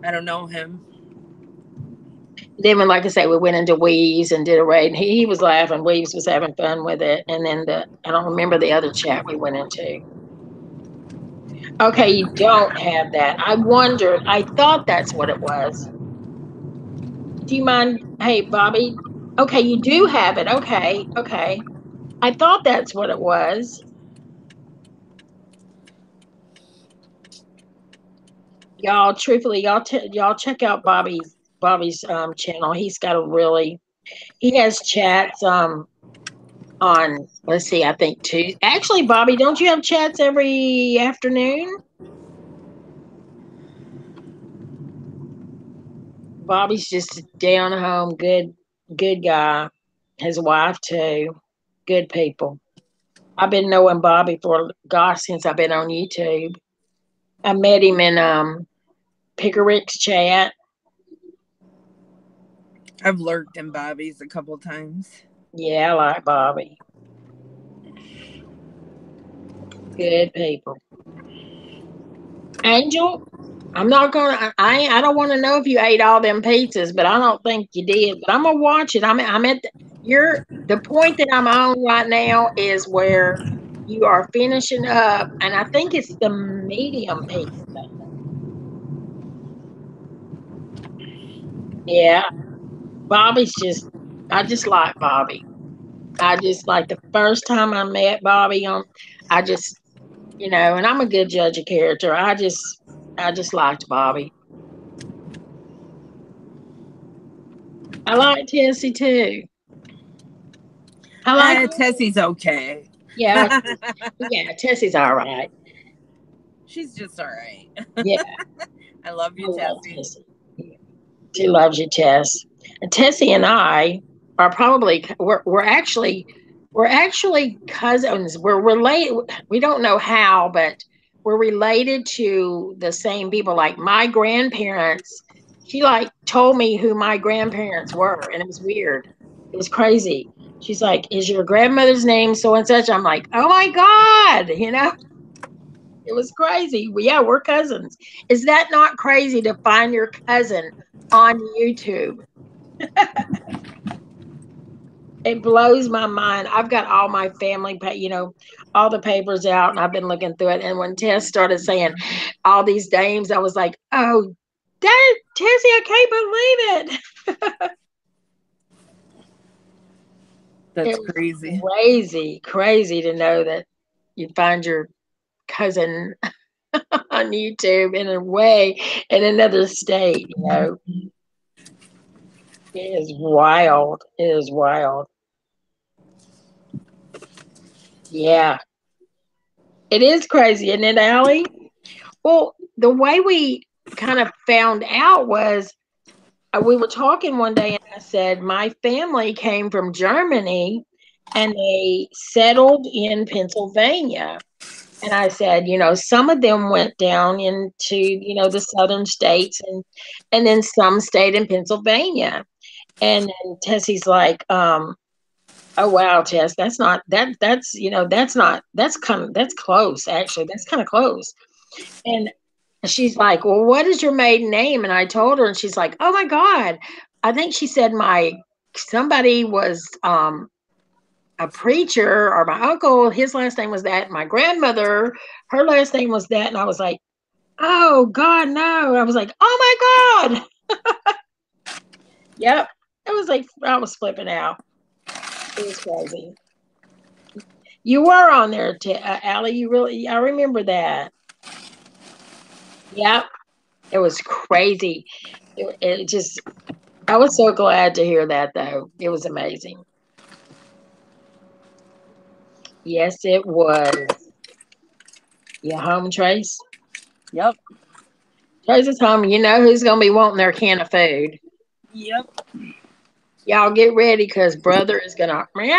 Speaker 2: I don't know him.
Speaker 1: Then, when, like I say, we went into Weaves and did a raid. And he was laughing. Weaves was having fun with it. And then I don't remember the other chat we went into. Okay, you don't have that. I wondered. I thought that's what it was. Do you mind? Hey, Bobby. Okay, you do have it. Okay, okay. I thought that's what it was. Y'all, truthfully, y'all check out Bobby's channel. He has chats on, let's see, I think two. Actually, Bobby, don't you have chats every afternoon? Bobby's just a down home, good guy. His wife too. Good people. I've been knowing Bobby for gosh since I've been on YouTube. I met him in Pickerick's chat.
Speaker 2: I've lurked in Bobby's a couple times.
Speaker 1: Yeah, I like Bobby. Good people. Angel, I'm not gonna. I don't want to know if you ate all them pizzas, but I don't think you did. But I'm gonna watch it. I'm at the point that I'm on right now is where you are finishing up, and I think it's the medium pizza. Yeah, Bobby's just. I just like Bobby. I just like the first time I met Bobby on. I just, and I'm a good judge of character. I just liked Bobby. I like Tessie too. I like,
Speaker 2: Tessie's okay.
Speaker 1: yeah, yeah, Tessie's all right.
Speaker 2: She's just all right.
Speaker 1: Yeah,
Speaker 2: I love
Speaker 1: I
Speaker 2: you,
Speaker 1: love
Speaker 2: Tessie.
Speaker 1: Tessie. Yeah. She loves you, Tess. And Tessie and I are probably we're actually We're actually cousins. We're related. We don't know how, but we're related to the same people. Like my grandparents, she like told me who my grandparents were, and it was weird. It was crazy. She's like, "Is your grandmother's name so and such?" I'm like, "Oh my God," It was crazy. Yeah, we're cousins. Is that not crazy to find your cousin on YouTube? It blows my mind. I've got all my family, all the papers out, and I've been looking through it. And when Tess started saying all these names, I was like, "Oh, Dad, Tessie, I can't believe it!"
Speaker 2: That's
Speaker 1: It was
Speaker 2: crazy.
Speaker 1: crazy, crazy to know that you find your cousin on YouTube in a way in another state. It is wild. It is wild. Yeah, it is crazy, isn't it, Allie? Well, the way we kind of found out was we were talking one day, and I said, my family came from Germany and they settled in Pennsylvania. And I said, some of them went down into, the southern states and then some stayed in Pennsylvania. And then Tessie's like, oh wow, Tess, that's close, actually. That's kind of close. And she's like, "Well, what is your maiden name?" And I told her, and she's like, "Oh my God." I think she said somebody was a preacher, or my uncle, his last name was that. My grandmother, her last name was that. And I was like, "Oh God, no." I was like, "Oh my God." Yep. It was like I was flipping out. It was crazy. You were on there, Allie. I remember that. Yep. It was crazy. It just, I was so glad to hear that, though. It was amazing. Yes, it was. You home, Trace?
Speaker 2: Yep.
Speaker 1: Trace is home. You know who's going to be wanting their can of food.
Speaker 2: Yep.
Speaker 1: Y'all get ready because brother is going to meow.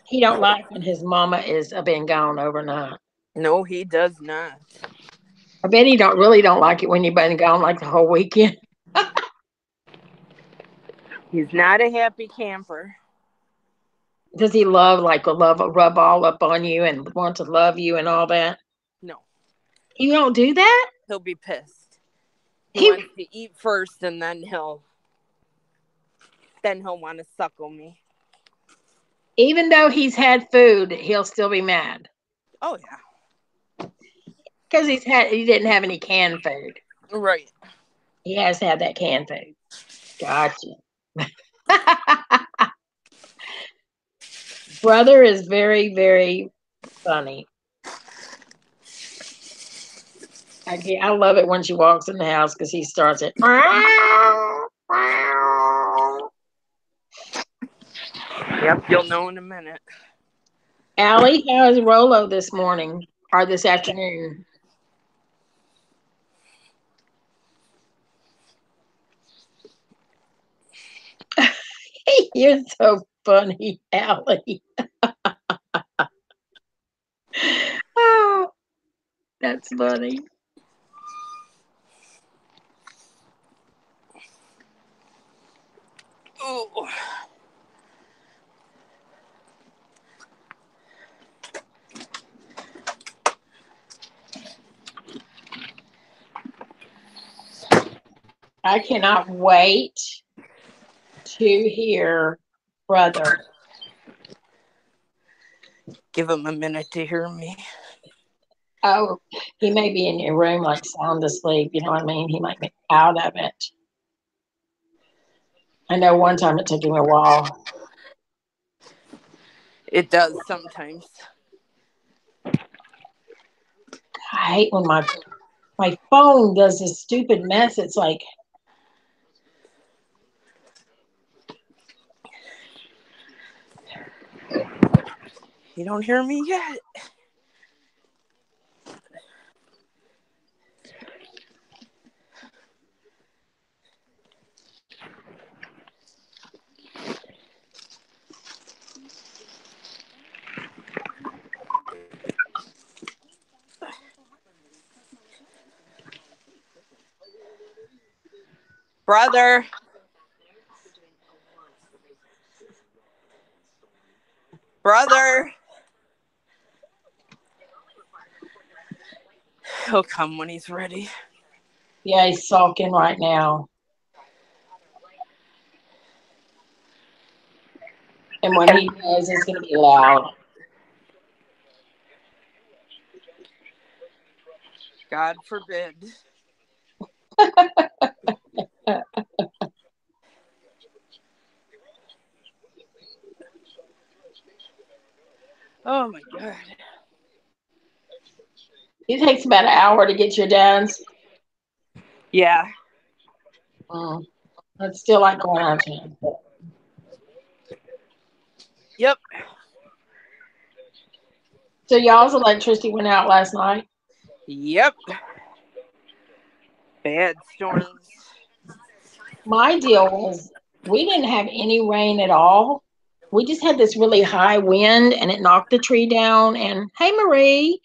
Speaker 1: He don't like when his mama is been gone overnight.
Speaker 2: No, he does not.
Speaker 1: I bet he don't like it when you've been gone like the whole weekend.
Speaker 2: He's not a happy camper.
Speaker 1: Does he love rub all up on you and want to love you and all that?
Speaker 2: No,
Speaker 1: You don't do that?
Speaker 2: he'll be pissed. He
Speaker 1: He
Speaker 2: wants to eat first, and then he'll want to suckle me.
Speaker 1: Even though he's had food, he'll still be mad
Speaker 2: Oh yeah.
Speaker 1: because he didn't have any canned food.
Speaker 2: Right.
Speaker 1: He has had that canned food. Gotcha. Brother is very, very funny. I love it when she walks in the house because he starts it.
Speaker 2: Yep. You'll know in a minute.
Speaker 1: Allie, how is Rolo this morning or this afternoon? You're so funny, Allie. Oh, that's funny.
Speaker 2: Oh.
Speaker 1: I cannot wait to hear brother.
Speaker 2: Give him a minute to hear me.
Speaker 1: Oh, he may be in your room like sound asleep. You know what I mean? He might be out of it. I know one time it took him a while.
Speaker 2: It does sometimes.
Speaker 1: I hate when my phone does this stupid mess. It's like,
Speaker 2: You don't hear me yet. Brother. Brother. He'll come when he's ready.
Speaker 1: Yeah, he's sulking right now. And when he does, it's going to be loud.
Speaker 2: God forbid. Oh my God.
Speaker 1: It takes about an hour to get your dance.
Speaker 2: Yeah.
Speaker 1: It's still like going out of town.
Speaker 2: Yep.
Speaker 1: So y'all's electricity went out last night?
Speaker 2: Yep. Bad storms.
Speaker 1: My deal was we didn't have any rain at all. We just had this really high wind and it knocked the tree down and hey Marie,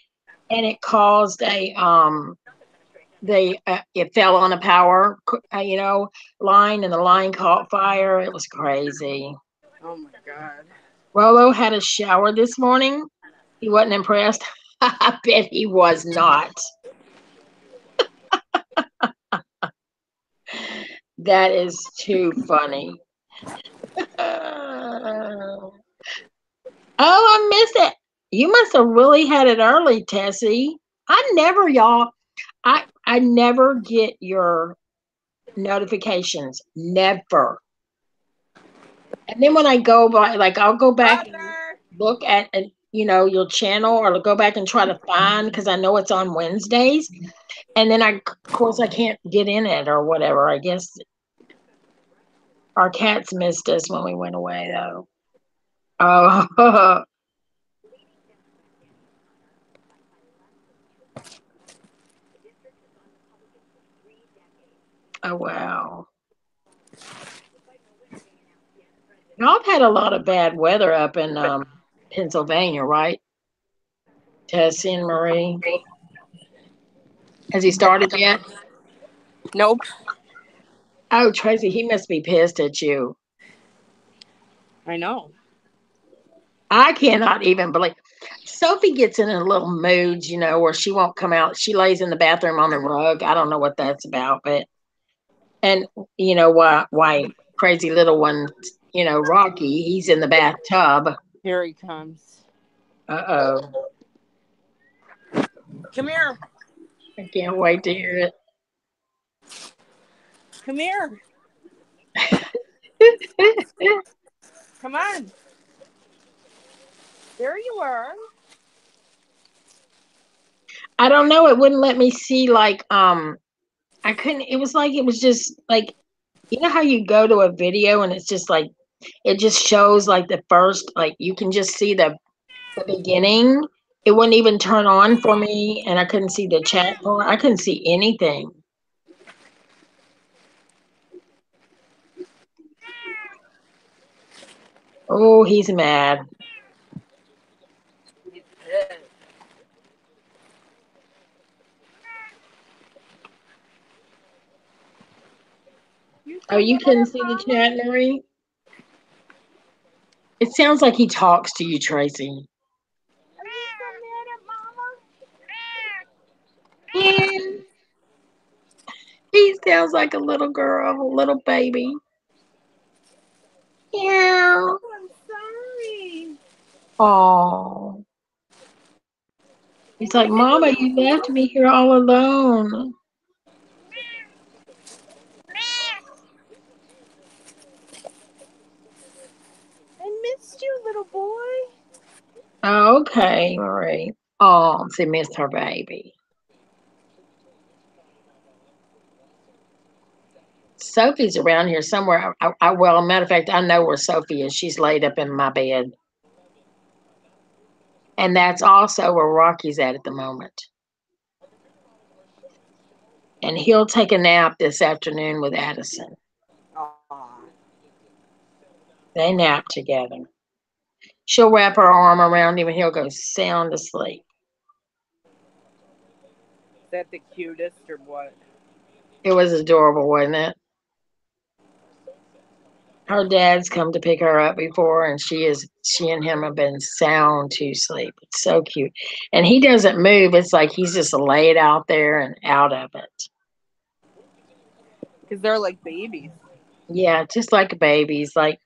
Speaker 1: and it caused a it fell on a power line and the line caught fire. It was crazy.
Speaker 2: Oh my God.
Speaker 1: Rolo had a shower this morning. He wasn't impressed. I bet he was not. That is too funny. Oh, I missed it. You must have really had it early, Tessie. I never get your notifications. Never. And then when I go by, like I'll go back and
Speaker 2: Brother.
Speaker 1: look at your channel or go back and try to find because I know it's on Wednesdays. And then of course I can't get in it or whatever. I guess our cats missed us when we went away though. Oh, oh wow. Y'all have had a lot of bad weather up in Pennsylvania, right? Tessie and Marie. Has he started yet?
Speaker 2: Nope.
Speaker 1: Oh, Tracy, he must be pissed at you.
Speaker 2: I know.
Speaker 1: I cannot even believe. Sophie gets in a little mood, where she won't come out. She lays in the bathroom on the rug. I don't know what that's about, but and why crazy little one, Rocky, he's in the bathtub.
Speaker 2: Here he comes.
Speaker 1: Uh-oh.
Speaker 2: Come here.
Speaker 1: I can't wait to hear
Speaker 2: Come here.
Speaker 1: it.
Speaker 2: Come on. There you are.
Speaker 1: I don't know. It wouldn't let me see like I couldn't. It was like it was just like how you go to a video and it's just like it just shows like the first like you can just see the beginning. It wouldn't even turn on for me, and I couldn't see the chat bar. I couldn't see anything. Oh, he's mad.
Speaker 2: He's pissed. You
Speaker 1: Oh,
Speaker 2: so
Speaker 1: you couldn't
Speaker 2: mad
Speaker 1: see
Speaker 2: at
Speaker 1: the
Speaker 2: Mama?
Speaker 1: chat, Marie? It sounds like he talks to you, Tracy.
Speaker 2: Are you so mad at Mama?
Speaker 1: Yeah, he sounds like a little girl, a little baby. Yeah.
Speaker 2: Oh, I'm sorry.
Speaker 1: Oh. He's
Speaker 2: I
Speaker 1: like,
Speaker 2: miss
Speaker 1: Mama, you
Speaker 2: you.
Speaker 1: left me here all alone.
Speaker 2: I missed you, little boy.
Speaker 1: Oh, okay, Marie. Oh, she missed her baby. Sophie's around here somewhere. Well, matter of fact, I know where Sophie is. She's laid up in my bed. And that's also where Rocky's at the moment. And he'll take a nap this afternoon with Addison.
Speaker 2: Aw.
Speaker 1: They nap together. She'll wrap her arm around him and he'll go sound asleep.
Speaker 2: Is that the cutest or what?
Speaker 1: It was adorable, wasn't it? Her dad's come to pick her up before, and she and him have been sound to sleep. It's so cute. And he doesn't move. It's like he's just laid out there and out of it.
Speaker 2: Because they're like babies.
Speaker 1: Yeah, just like babies. Like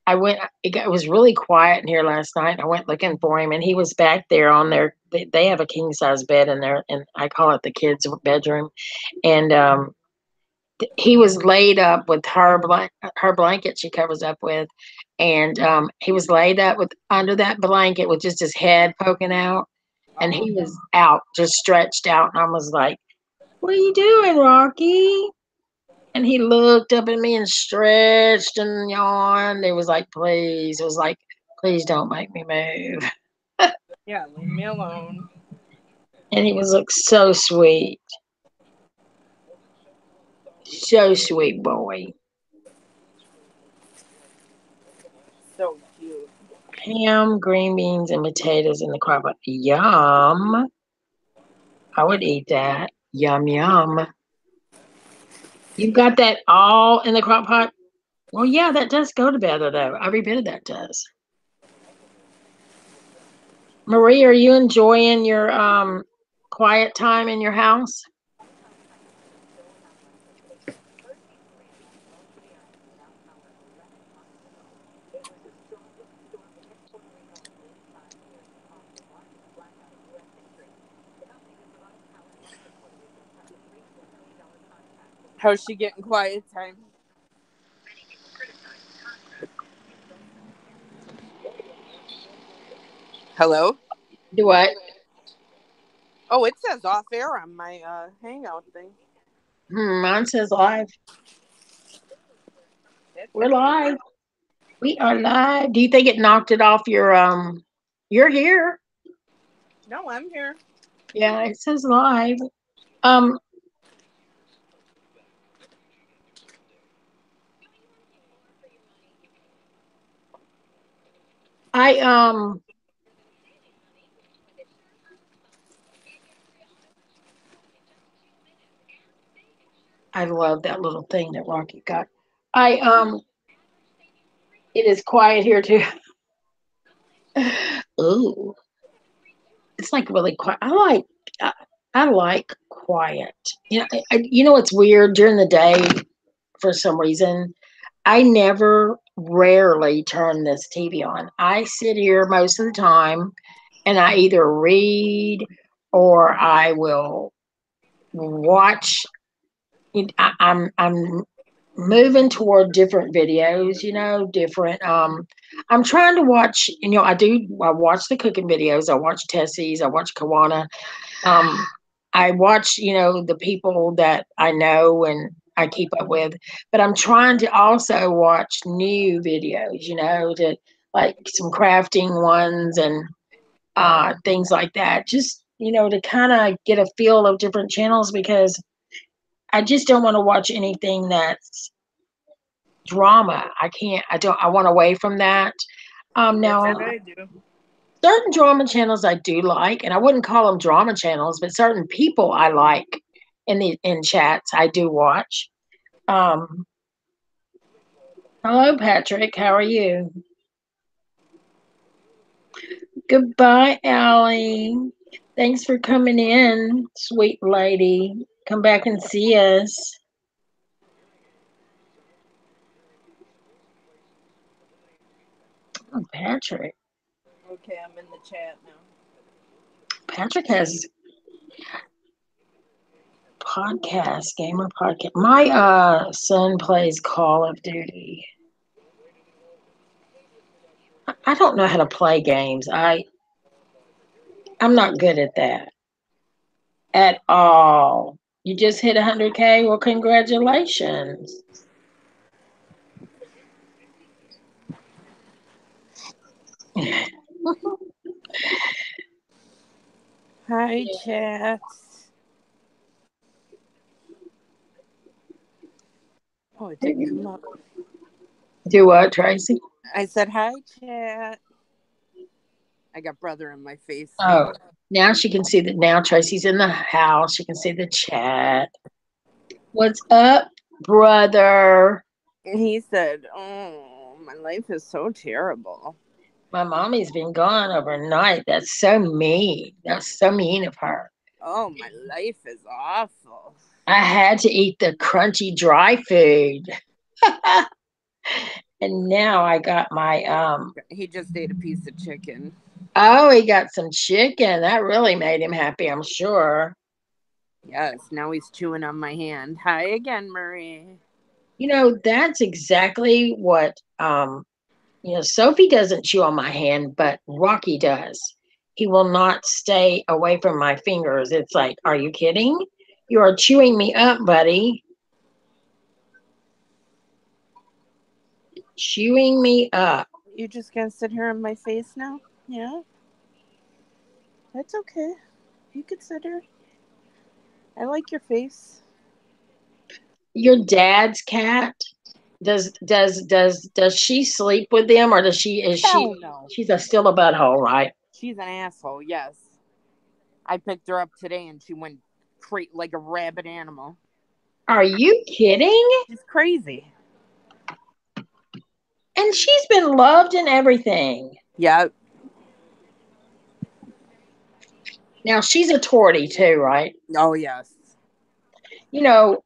Speaker 1: it was really quiet in here last night. I went looking for him, and he was back there on their. They have a king size bed in there, and I call it the kids' bedroom. And he was laid up with her blanket she covers up with, and he was laid up with under that blanket with just his head poking out, and
Speaker 2: Oh.
Speaker 1: he was out, just stretched out, and I was like, "What are you doing, Rocky?" And he looked up at me and stretched and yawned. It was like, please. It was like, please don't make me move.
Speaker 2: Yeah, leave me alone.
Speaker 1: And he was looked so sweet. So sweet boy.
Speaker 2: So cute.
Speaker 1: Ham, green beans, and potatoes in the crock pot. Yum. I would eat that. Yum, yum. You've got that all in the crock pot? Well, yeah, that does go together, though. Every bit of that does. Marie, are you enjoying your quiet time in your house?
Speaker 2: How's she getting quiet time? Hello?
Speaker 1: Do what?
Speaker 2: Oh, it says off air on my hangout thing.
Speaker 1: Mine says live. We're live. We are live. Do you think it knocked it off your you're here?
Speaker 2: No, I'm here.
Speaker 1: Yeah, it says live. Um I I love that little thing that Rocky got. I it is quiet here too. Ooh, it's like really quiet. I, I like quiet. You know what's weird during the day for some reason I never rarely turn this TV on. I sit here most of the time and I either read or I will watch. I'm moving toward different videos, different. I'm trying to watch. I watch the cooking videos. I watch Tessie's. I watch Kawana. Um, I watch, the people that I know and I keep up with, but I'm trying to also watch new videos, to like some crafting ones and things like that. Just, to kind of get a feel of different channels because I just don't want to watch anything that's drama. I want away from that.
Speaker 2: That's
Speaker 1: Now
Speaker 2: what I do.
Speaker 1: certain drama channels I do like, and I wouldn't call them drama channels, but certain people I like in chats I do watch. Um, Hello, Patrick. How are you? Goodbye, Allie. Thanks for coming in, sweet lady. Come back and see us. Oh, Patrick.
Speaker 2: Okay, I'm in the chat now.
Speaker 1: Patrick has gamer podcast. My son plays Call of Duty. I don't know how to play games. I'm not good at that at all. You just hit 100K? Well, congratulations.
Speaker 2: Hi, chat. Oh, it didn't come up.
Speaker 1: Do what, Tracy?
Speaker 2: I said hi, chat. I got brother in my face
Speaker 1: Oh,
Speaker 2: now.
Speaker 1: now she can see that. Now Tracy's in the house. She can see the chat. What's up, brother?
Speaker 2: He said, "Oh, my life is so terrible."
Speaker 1: My mommy's been gone overnight. That's so mean. That's so mean of her.
Speaker 2: Oh, my life is awful.
Speaker 1: I had to eat the crunchy dry food. And now I got my
Speaker 2: He just ate a piece of chicken.
Speaker 1: oh, he got some chicken. That really made him happy, I'm sure.
Speaker 2: Yes, now he's chewing on my hand. Hi again, Marie.
Speaker 1: That's exactly what Sophie doesn't chew on my hand, but Rocky does. He will not stay away from my fingers. It's like, are you kidding? You are chewing me up, buddy. Chewing me up.
Speaker 2: You just gonna sit here in my face now? Yeah, that's okay. You can sit here. I like your face.
Speaker 1: Your dad's cat, does she sleep with them, or does she is she
Speaker 2: Hell no.
Speaker 1: she's still a butthole, right?
Speaker 2: She's an asshole. Yes, I picked her up today and she went like a rabid animal.
Speaker 1: Are you kidding?
Speaker 2: She's crazy.
Speaker 1: And she's been loved and everything.
Speaker 2: Yeah.
Speaker 1: Now she's a tortie too, right?
Speaker 2: Oh yes.
Speaker 1: You know,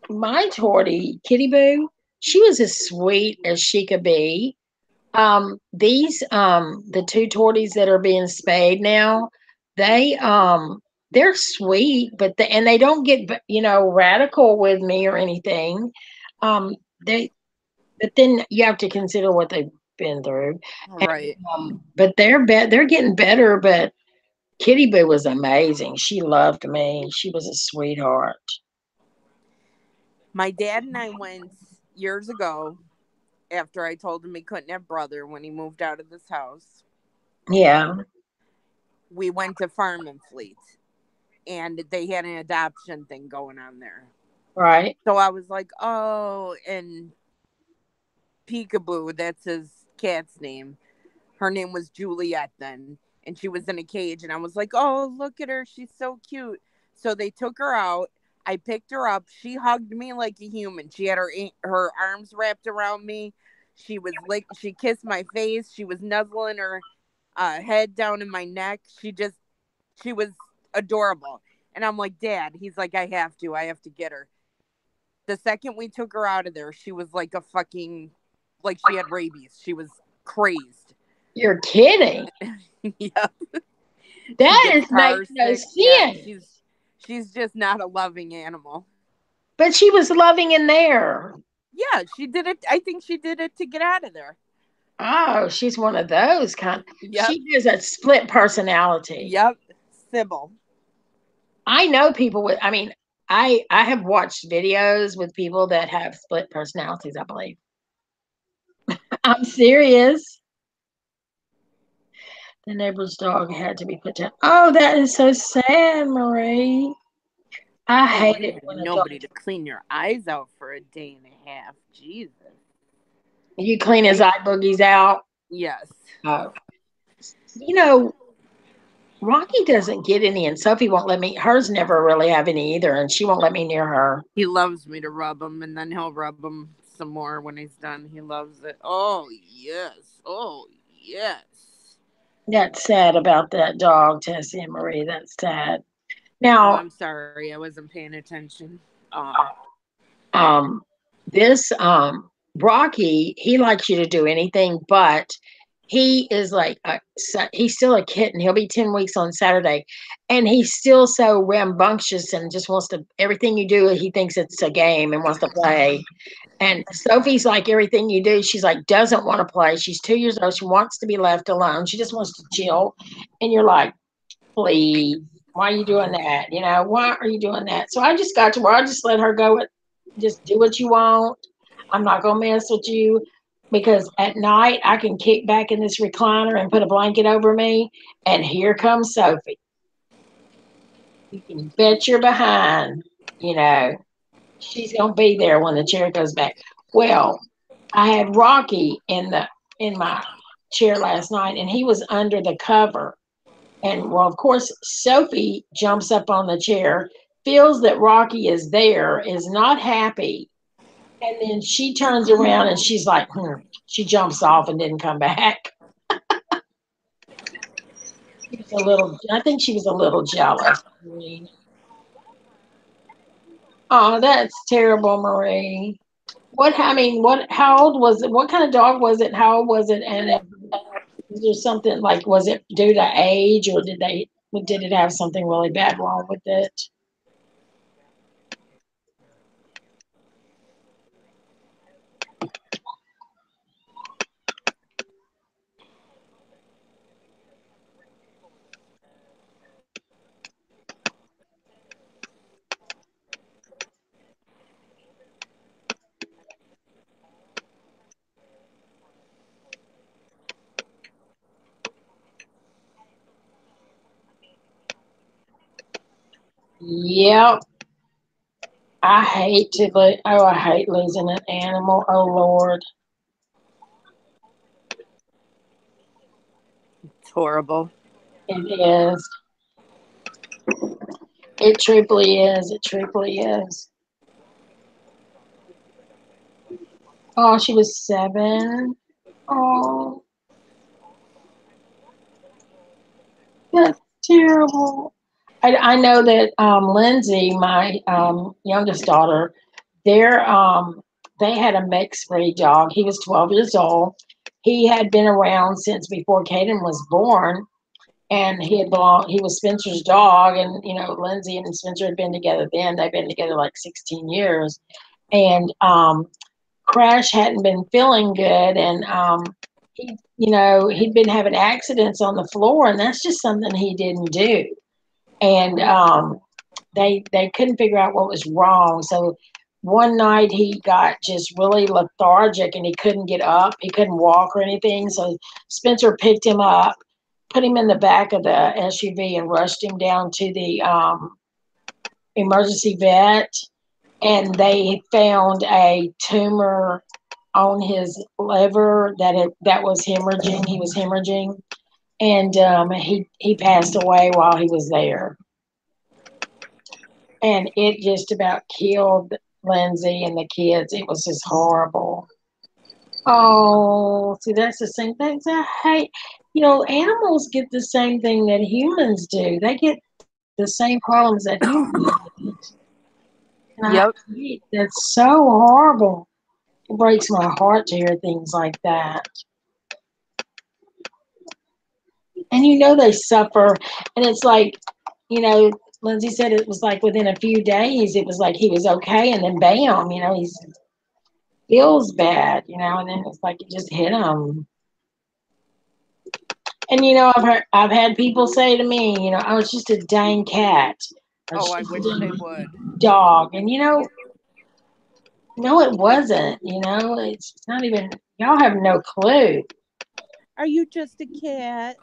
Speaker 1: my tortie, Kitty Boo, she was as sweet as she could be. These the two torties that are being spayed now, they they're sweet, but they don't get radical with me or anything. They But then you have to consider what they've been through. And,
Speaker 2: Right.
Speaker 1: but they're getting better. But Kitty Boo was amazing. She loved me. She was a sweetheart.
Speaker 2: My dad and I went years ago after I told him he couldn't have brother when he moved out of this house.
Speaker 1: Yeah,
Speaker 2: We went to Farm and Fleet and they had an adoption thing going on there.
Speaker 1: right.
Speaker 2: So I was like, oh, and Peekaboo, that's his cat's name. Her name was Juliet then, and she was in a cage. And I was like, oh, look at her. She's so cute. So they took her out. I picked her up. She hugged me like a human. She had her arms wrapped around me. She was like, she kissed my face. She was nuzzling her head down in my neck. She was adorable. And I'm like, Dad, he's like, I have to get her. The second we took her out of there, she was like a fucking, like she had rabies. She was crazed.
Speaker 1: You're kidding.
Speaker 2: Yeah. She
Speaker 1: That
Speaker 2: gets car
Speaker 1: makes no
Speaker 2: sick. Yeah,
Speaker 1: sense.
Speaker 2: she's just not a loving animal.
Speaker 1: But she was loving in there.
Speaker 2: Yeah, she did it. I think she did it to get out of there.
Speaker 1: Oh, she's one of those kind.
Speaker 2: Yep.
Speaker 1: She has a split personality.
Speaker 2: Yep. Sybil.
Speaker 1: I know people with. I mean, I have watched videos with people that have split personalities. I believe. I'm serious. The neighbor's dog had to be put down. Oh, that is so sad, Marie. I
Speaker 2: Oh,
Speaker 1: hate
Speaker 2: you
Speaker 1: it
Speaker 2: had
Speaker 1: when a dog.
Speaker 2: nobody to clean your eyes out for a day and a half. Jesus.
Speaker 1: You clean his eye boogies out.
Speaker 2: Yes.
Speaker 1: Oh, you know, Rocky doesn't get any, and Sophie won't let me. Hers never really have any either, and she won't let me near her.
Speaker 2: He loves me to rub him, and then he'll rub him some more when he's done. He loves it. Oh, yes. Oh, yes.
Speaker 1: That's sad about that dog, Tessie and Marie. That's sad.
Speaker 2: Oh,
Speaker 1: Now,
Speaker 2: I'm sorry. I wasn't paying attention.
Speaker 1: um, this Rocky, he likes you to do anything, but he is like he's still a kitten. He'll be 10 weeks on Saturday, and he's still so rambunctious and just wants to everything you do. He thinks it's a game and wants to play. And Sophie's like everything you do. She's like doesn't want to play. She's 2 years old. She wants to be left alone. She just wants to chill. And you're like, please, why are you doing that? Why are you doing that? So I just got to where I just let her go. Just do what you want. I'm not gonna mess with you because at night I can kick back in this recliner and put a blanket over me, and here comes Sophie. You can bet your behind, you know, she's gonna be there when the chair goes back. Well, I had Rocky in my chair last night, and he was under the cover. And well, of course, Sophie jumps up on the chair, feels that Rocky is there, is not happy, And then she turns around and she's like, she jumps off and didn't come back. She was a little, I think she was a little jealous. Oh, that's terrible, Marie. I mean, how old was it? What kind of dog was it? How old was it? And was there something like, was it due to age or did it have something really bad wrong with it? Yep. I hate losing an animal. Oh Lord.
Speaker 2: It's horrible.
Speaker 1: It is. It truly is. It truly is. Oh, she was 7. Oh, that's terrible. I know that Lindsay, my youngest daughter, they're, they had a mixed breed dog. He was 12 years old. He had been around since before Caden was born, and he was Spencer's dog. And Lindsay and Spencer had been together then. They've been together like 16 years. And Crash hadn't been feeling good, and he'd been having accidents on the floor, and that's just something he didn't do. And they couldn't figure out what was wrong. So one night he got just really lethargic and he couldn't get up. He couldn't walk or anything. So Spencer picked him up, put him in the back of the SUV, and rushed him down to the emergency vet. And they found a tumor on his liver that was hemorrhaging. He was hemorrhaging, and he passed away while he was there. And it just about killed Lindsay and the kids. It was just horrible. Oh, see, that's the same things I hate. Animals get the same thing that humans do. They get the same problems that humans get. And
Speaker 2: Yep.
Speaker 1: that's so horrible. It breaks my heart to hear things like that. And they suffer. And it's like, you know, Lindsay said it was like within a few days, it was like he was okay. And then bam, he feels bad, and then it's like it just hit him. And I've had people say to me, I was just a dang cat, or
Speaker 2: Oh,
Speaker 1: just
Speaker 2: I
Speaker 1: a
Speaker 2: wish they
Speaker 1: dang
Speaker 2: would.
Speaker 1: dog. And no, it wasn't. It's not even. Y'all have no clue.
Speaker 2: Are you just a cat?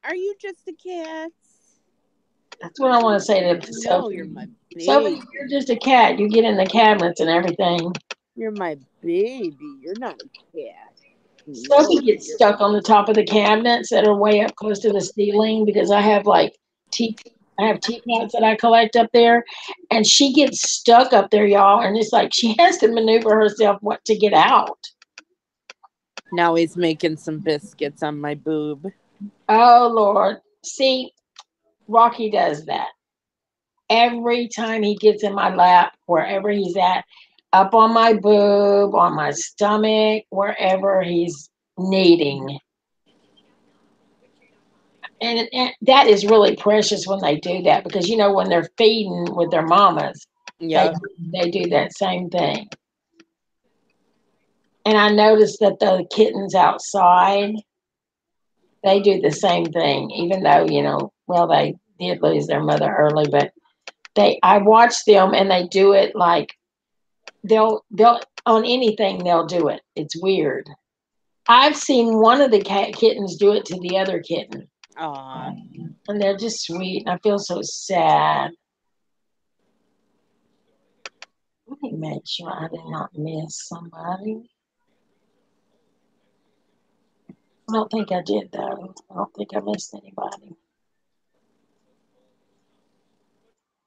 Speaker 2: Are you just a cat?
Speaker 1: That's what I want to say to
Speaker 2: No, you're
Speaker 1: Sophie.
Speaker 2: my
Speaker 1: Sophie,
Speaker 2: baby.
Speaker 1: you're just a cat. You get in the cabinets and everything.
Speaker 2: You're my baby. You're not a cat. No,
Speaker 1: Sophie gets
Speaker 2: you're
Speaker 1: stuck on the top of the cabinets that are way up close to the ceiling because I have like tea. I have teapots that I collect up there, and she gets stuck up there, y'all. And it's like she has to maneuver herself what to get out.
Speaker 2: now he's making some biscuits on my boob.
Speaker 1: Oh Lord, see, Rocky does that every time he gets in my lap, wherever he's at, up on my boob, on my stomach, wherever he's needing. And that is really precious when they do that because when they're feeding with their mamas, they
Speaker 2: Yep.
Speaker 1: they do that same thing. And I noticed that the kittens outside, they do the same thing, even though well, they did lose their mother early, but I watch them and they do it like they'll on anything they'll do it. It's weird. I've seen one of the kittens do it to the other kitten,
Speaker 2: Aw.
Speaker 1: and they're just sweet. And I feel so sad. Let me make sure I did not miss somebody. I don't think I did though. I don't think I missed anybody.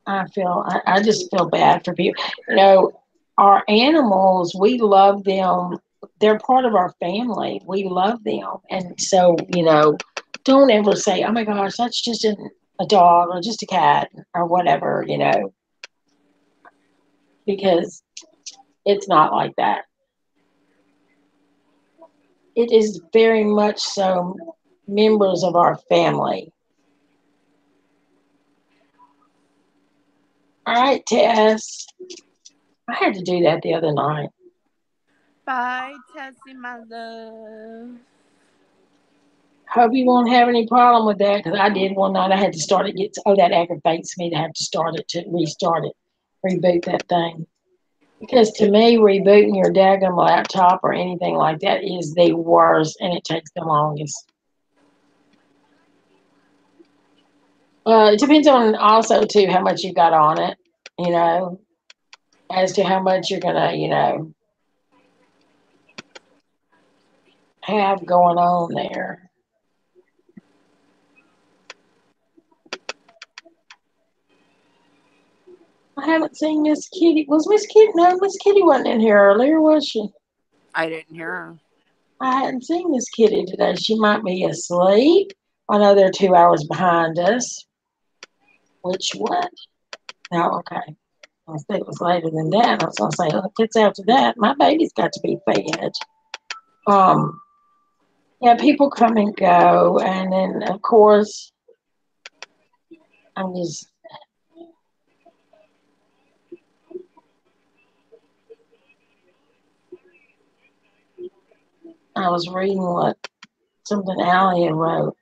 Speaker 1: I just feel bad for people. our animals, we love them. They're part of our family. We love them. And so, don't ever say, oh my gosh, that's just a dog or just a cat or whatever, because it's not like that. It is very much so members of our family. All right, Tess. I had to do that the other night.
Speaker 2: Bye, Tessie, my love.
Speaker 1: Hope you won't have any problem with that because I did one night. I had to start it. That aggravates me to have to start it to restart it, reboot that thing. Because to me, rebooting your daggum laptop or anything like that is the worst, and it takes the longest. It depends on also too how much you got on it, you know, as to how much you're gonna, have going on there. I haven't seen Miss Kitty. Was Miss Kitty? No, Miss Kitty wasn't in here earlier, was she?
Speaker 2: I didn't hear her.
Speaker 1: I hadn't seen Miss Kitty today. She might be asleep. I know they're 2 hours behind us. Which what? No, okay. I think it was later than that. I was gonna say, look, it's after that. My baby's got to be fed. Um, yeah, people come and go, and then of course I'm just. I was reading what something Allie had wrote.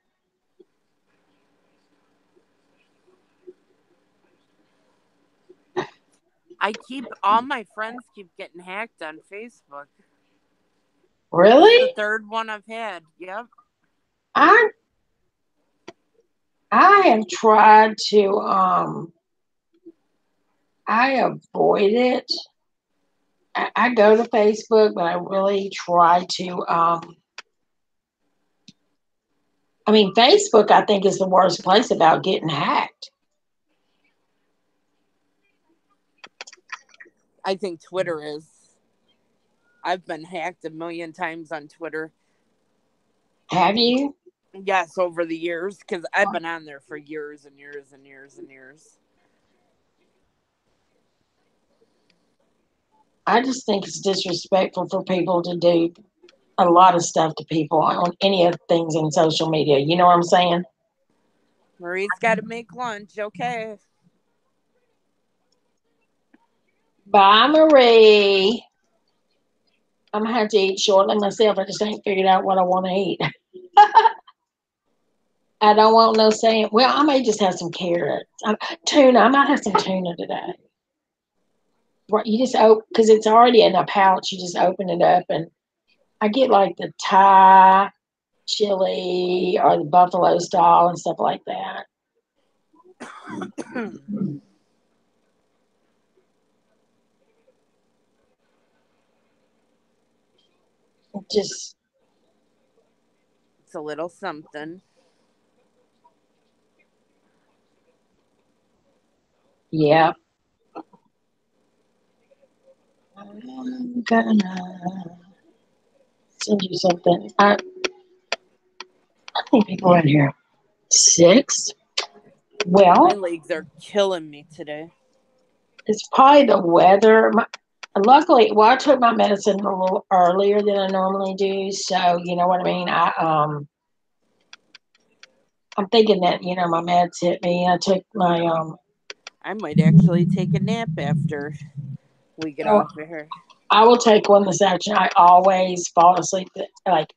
Speaker 2: All my friends keep getting hacked on Facebook. This is the
Speaker 1: Really?
Speaker 2: third one I've had. Yep.
Speaker 1: I I have tried to I avoid it. I go to Facebook, but I really try to I mean Facebook I think is the worst place about getting hacked.
Speaker 2: I think Twitter is. I've been hacked a million times on Twitter.
Speaker 1: Have you?
Speaker 2: Yes, over the years, because I've been on there for years and years and years and years.
Speaker 1: I just think it's disrespectful for people to do a lot of stuff to people on any of things in social media. You know what I'm saying?
Speaker 2: Marie's got to make lunch. Okay.
Speaker 1: Bye, Marie. I'm gonna have to eat shortly myself. I just ain't figured out what I want to eat. I don't want no saying. Well, I may just have some carrots, tuna. I might have some tuna today. Right, you just open because it's already in a pouch. You just open it up, and I get like the Thai chili or the buffalo style and stuff like that. Just
Speaker 2: It's a little something.
Speaker 1: yeah. I'm gonna send you something. I think people are in here. Six.
Speaker 2: My
Speaker 1: Well,
Speaker 2: legs are killing me today.
Speaker 1: it's probably the weather. Luckily, well, I took my medicine a little earlier than I normally do, so you know what I mean. I'm thinking that my meds hit me. I took my
Speaker 2: I might actually take a nap after we get
Speaker 1: oh,
Speaker 2: off of here.
Speaker 1: I will take one this afternoon. I always fall asleep. Like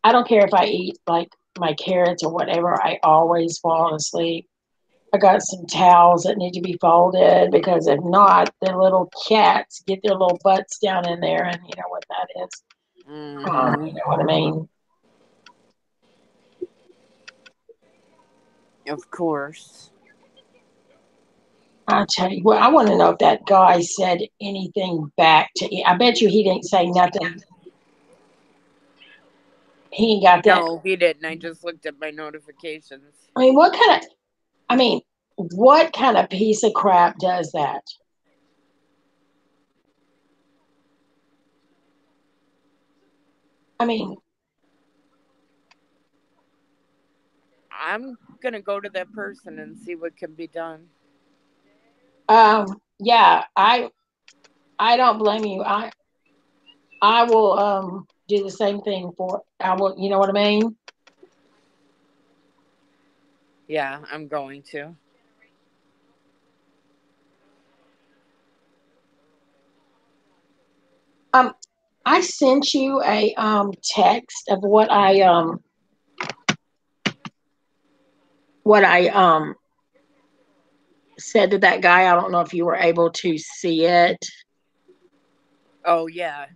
Speaker 1: I don't care if I eat like my carrots or whatever. I always fall asleep. I got some towels that need to be folded because if not, the little cats get their little butts down in there, and you know what that is.
Speaker 2: Mm-hmm.
Speaker 1: You know what I mean?
Speaker 2: Of course.
Speaker 1: I'll tell you. Well, I want to know if that guy said anything back to you. I bet you he didn't say nothing. He ain't got that.
Speaker 2: No, he didn't. I just looked at my notifications.
Speaker 1: I mean, what kind of? I mean, what kind of piece of crap does that? I mean,
Speaker 2: I'm gonna go to that person and see what can be done.
Speaker 1: yeah, I don't blame you. I will do the same thing for I will, you know what I mean?
Speaker 2: Yeah, I'm going to.
Speaker 1: Um I sent you a text of what I said to that guy. I don't know if you were able to see it.
Speaker 2: Oh yeah.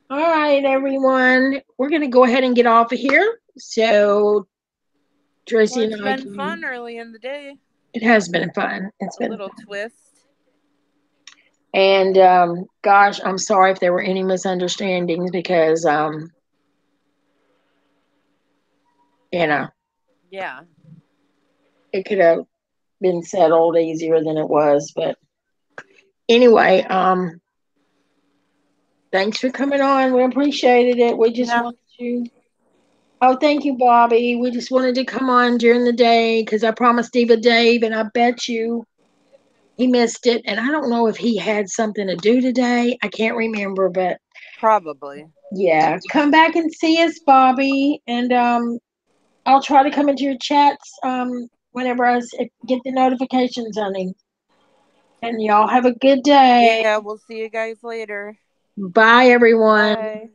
Speaker 1: All right, everyone. We're going to go ahead and get off of here. So,
Speaker 2: Well,
Speaker 1: Tracy and
Speaker 2: it's
Speaker 1: I
Speaker 2: been
Speaker 1: can.
Speaker 2: fun early in the day.
Speaker 1: It has been fun. It's
Speaker 2: A
Speaker 1: been
Speaker 2: little
Speaker 1: fun.
Speaker 2: twist.
Speaker 1: And gosh, I'm sorry if there were any misunderstandings because, you know,
Speaker 2: Yeah.
Speaker 1: it could have been settled easier than it was. But anyway, thanks for coming on. We appreciated it. We just
Speaker 2: Yeah.
Speaker 1: wanted to. Oh, thank you, Bobby. We just wanted to come on during the day because I promised Eva Dave, and I bet you he missed it. And I don't know if he had something to do today. I can't remember, but
Speaker 2: Probably.
Speaker 1: yeah, come back and see us, Bobby. And I'll try to come into your chats whenever get the notifications on him. And y'all have a good day.
Speaker 2: Yeah, we'll see you guys later.
Speaker 1: Bye, everyone.
Speaker 2: Bye.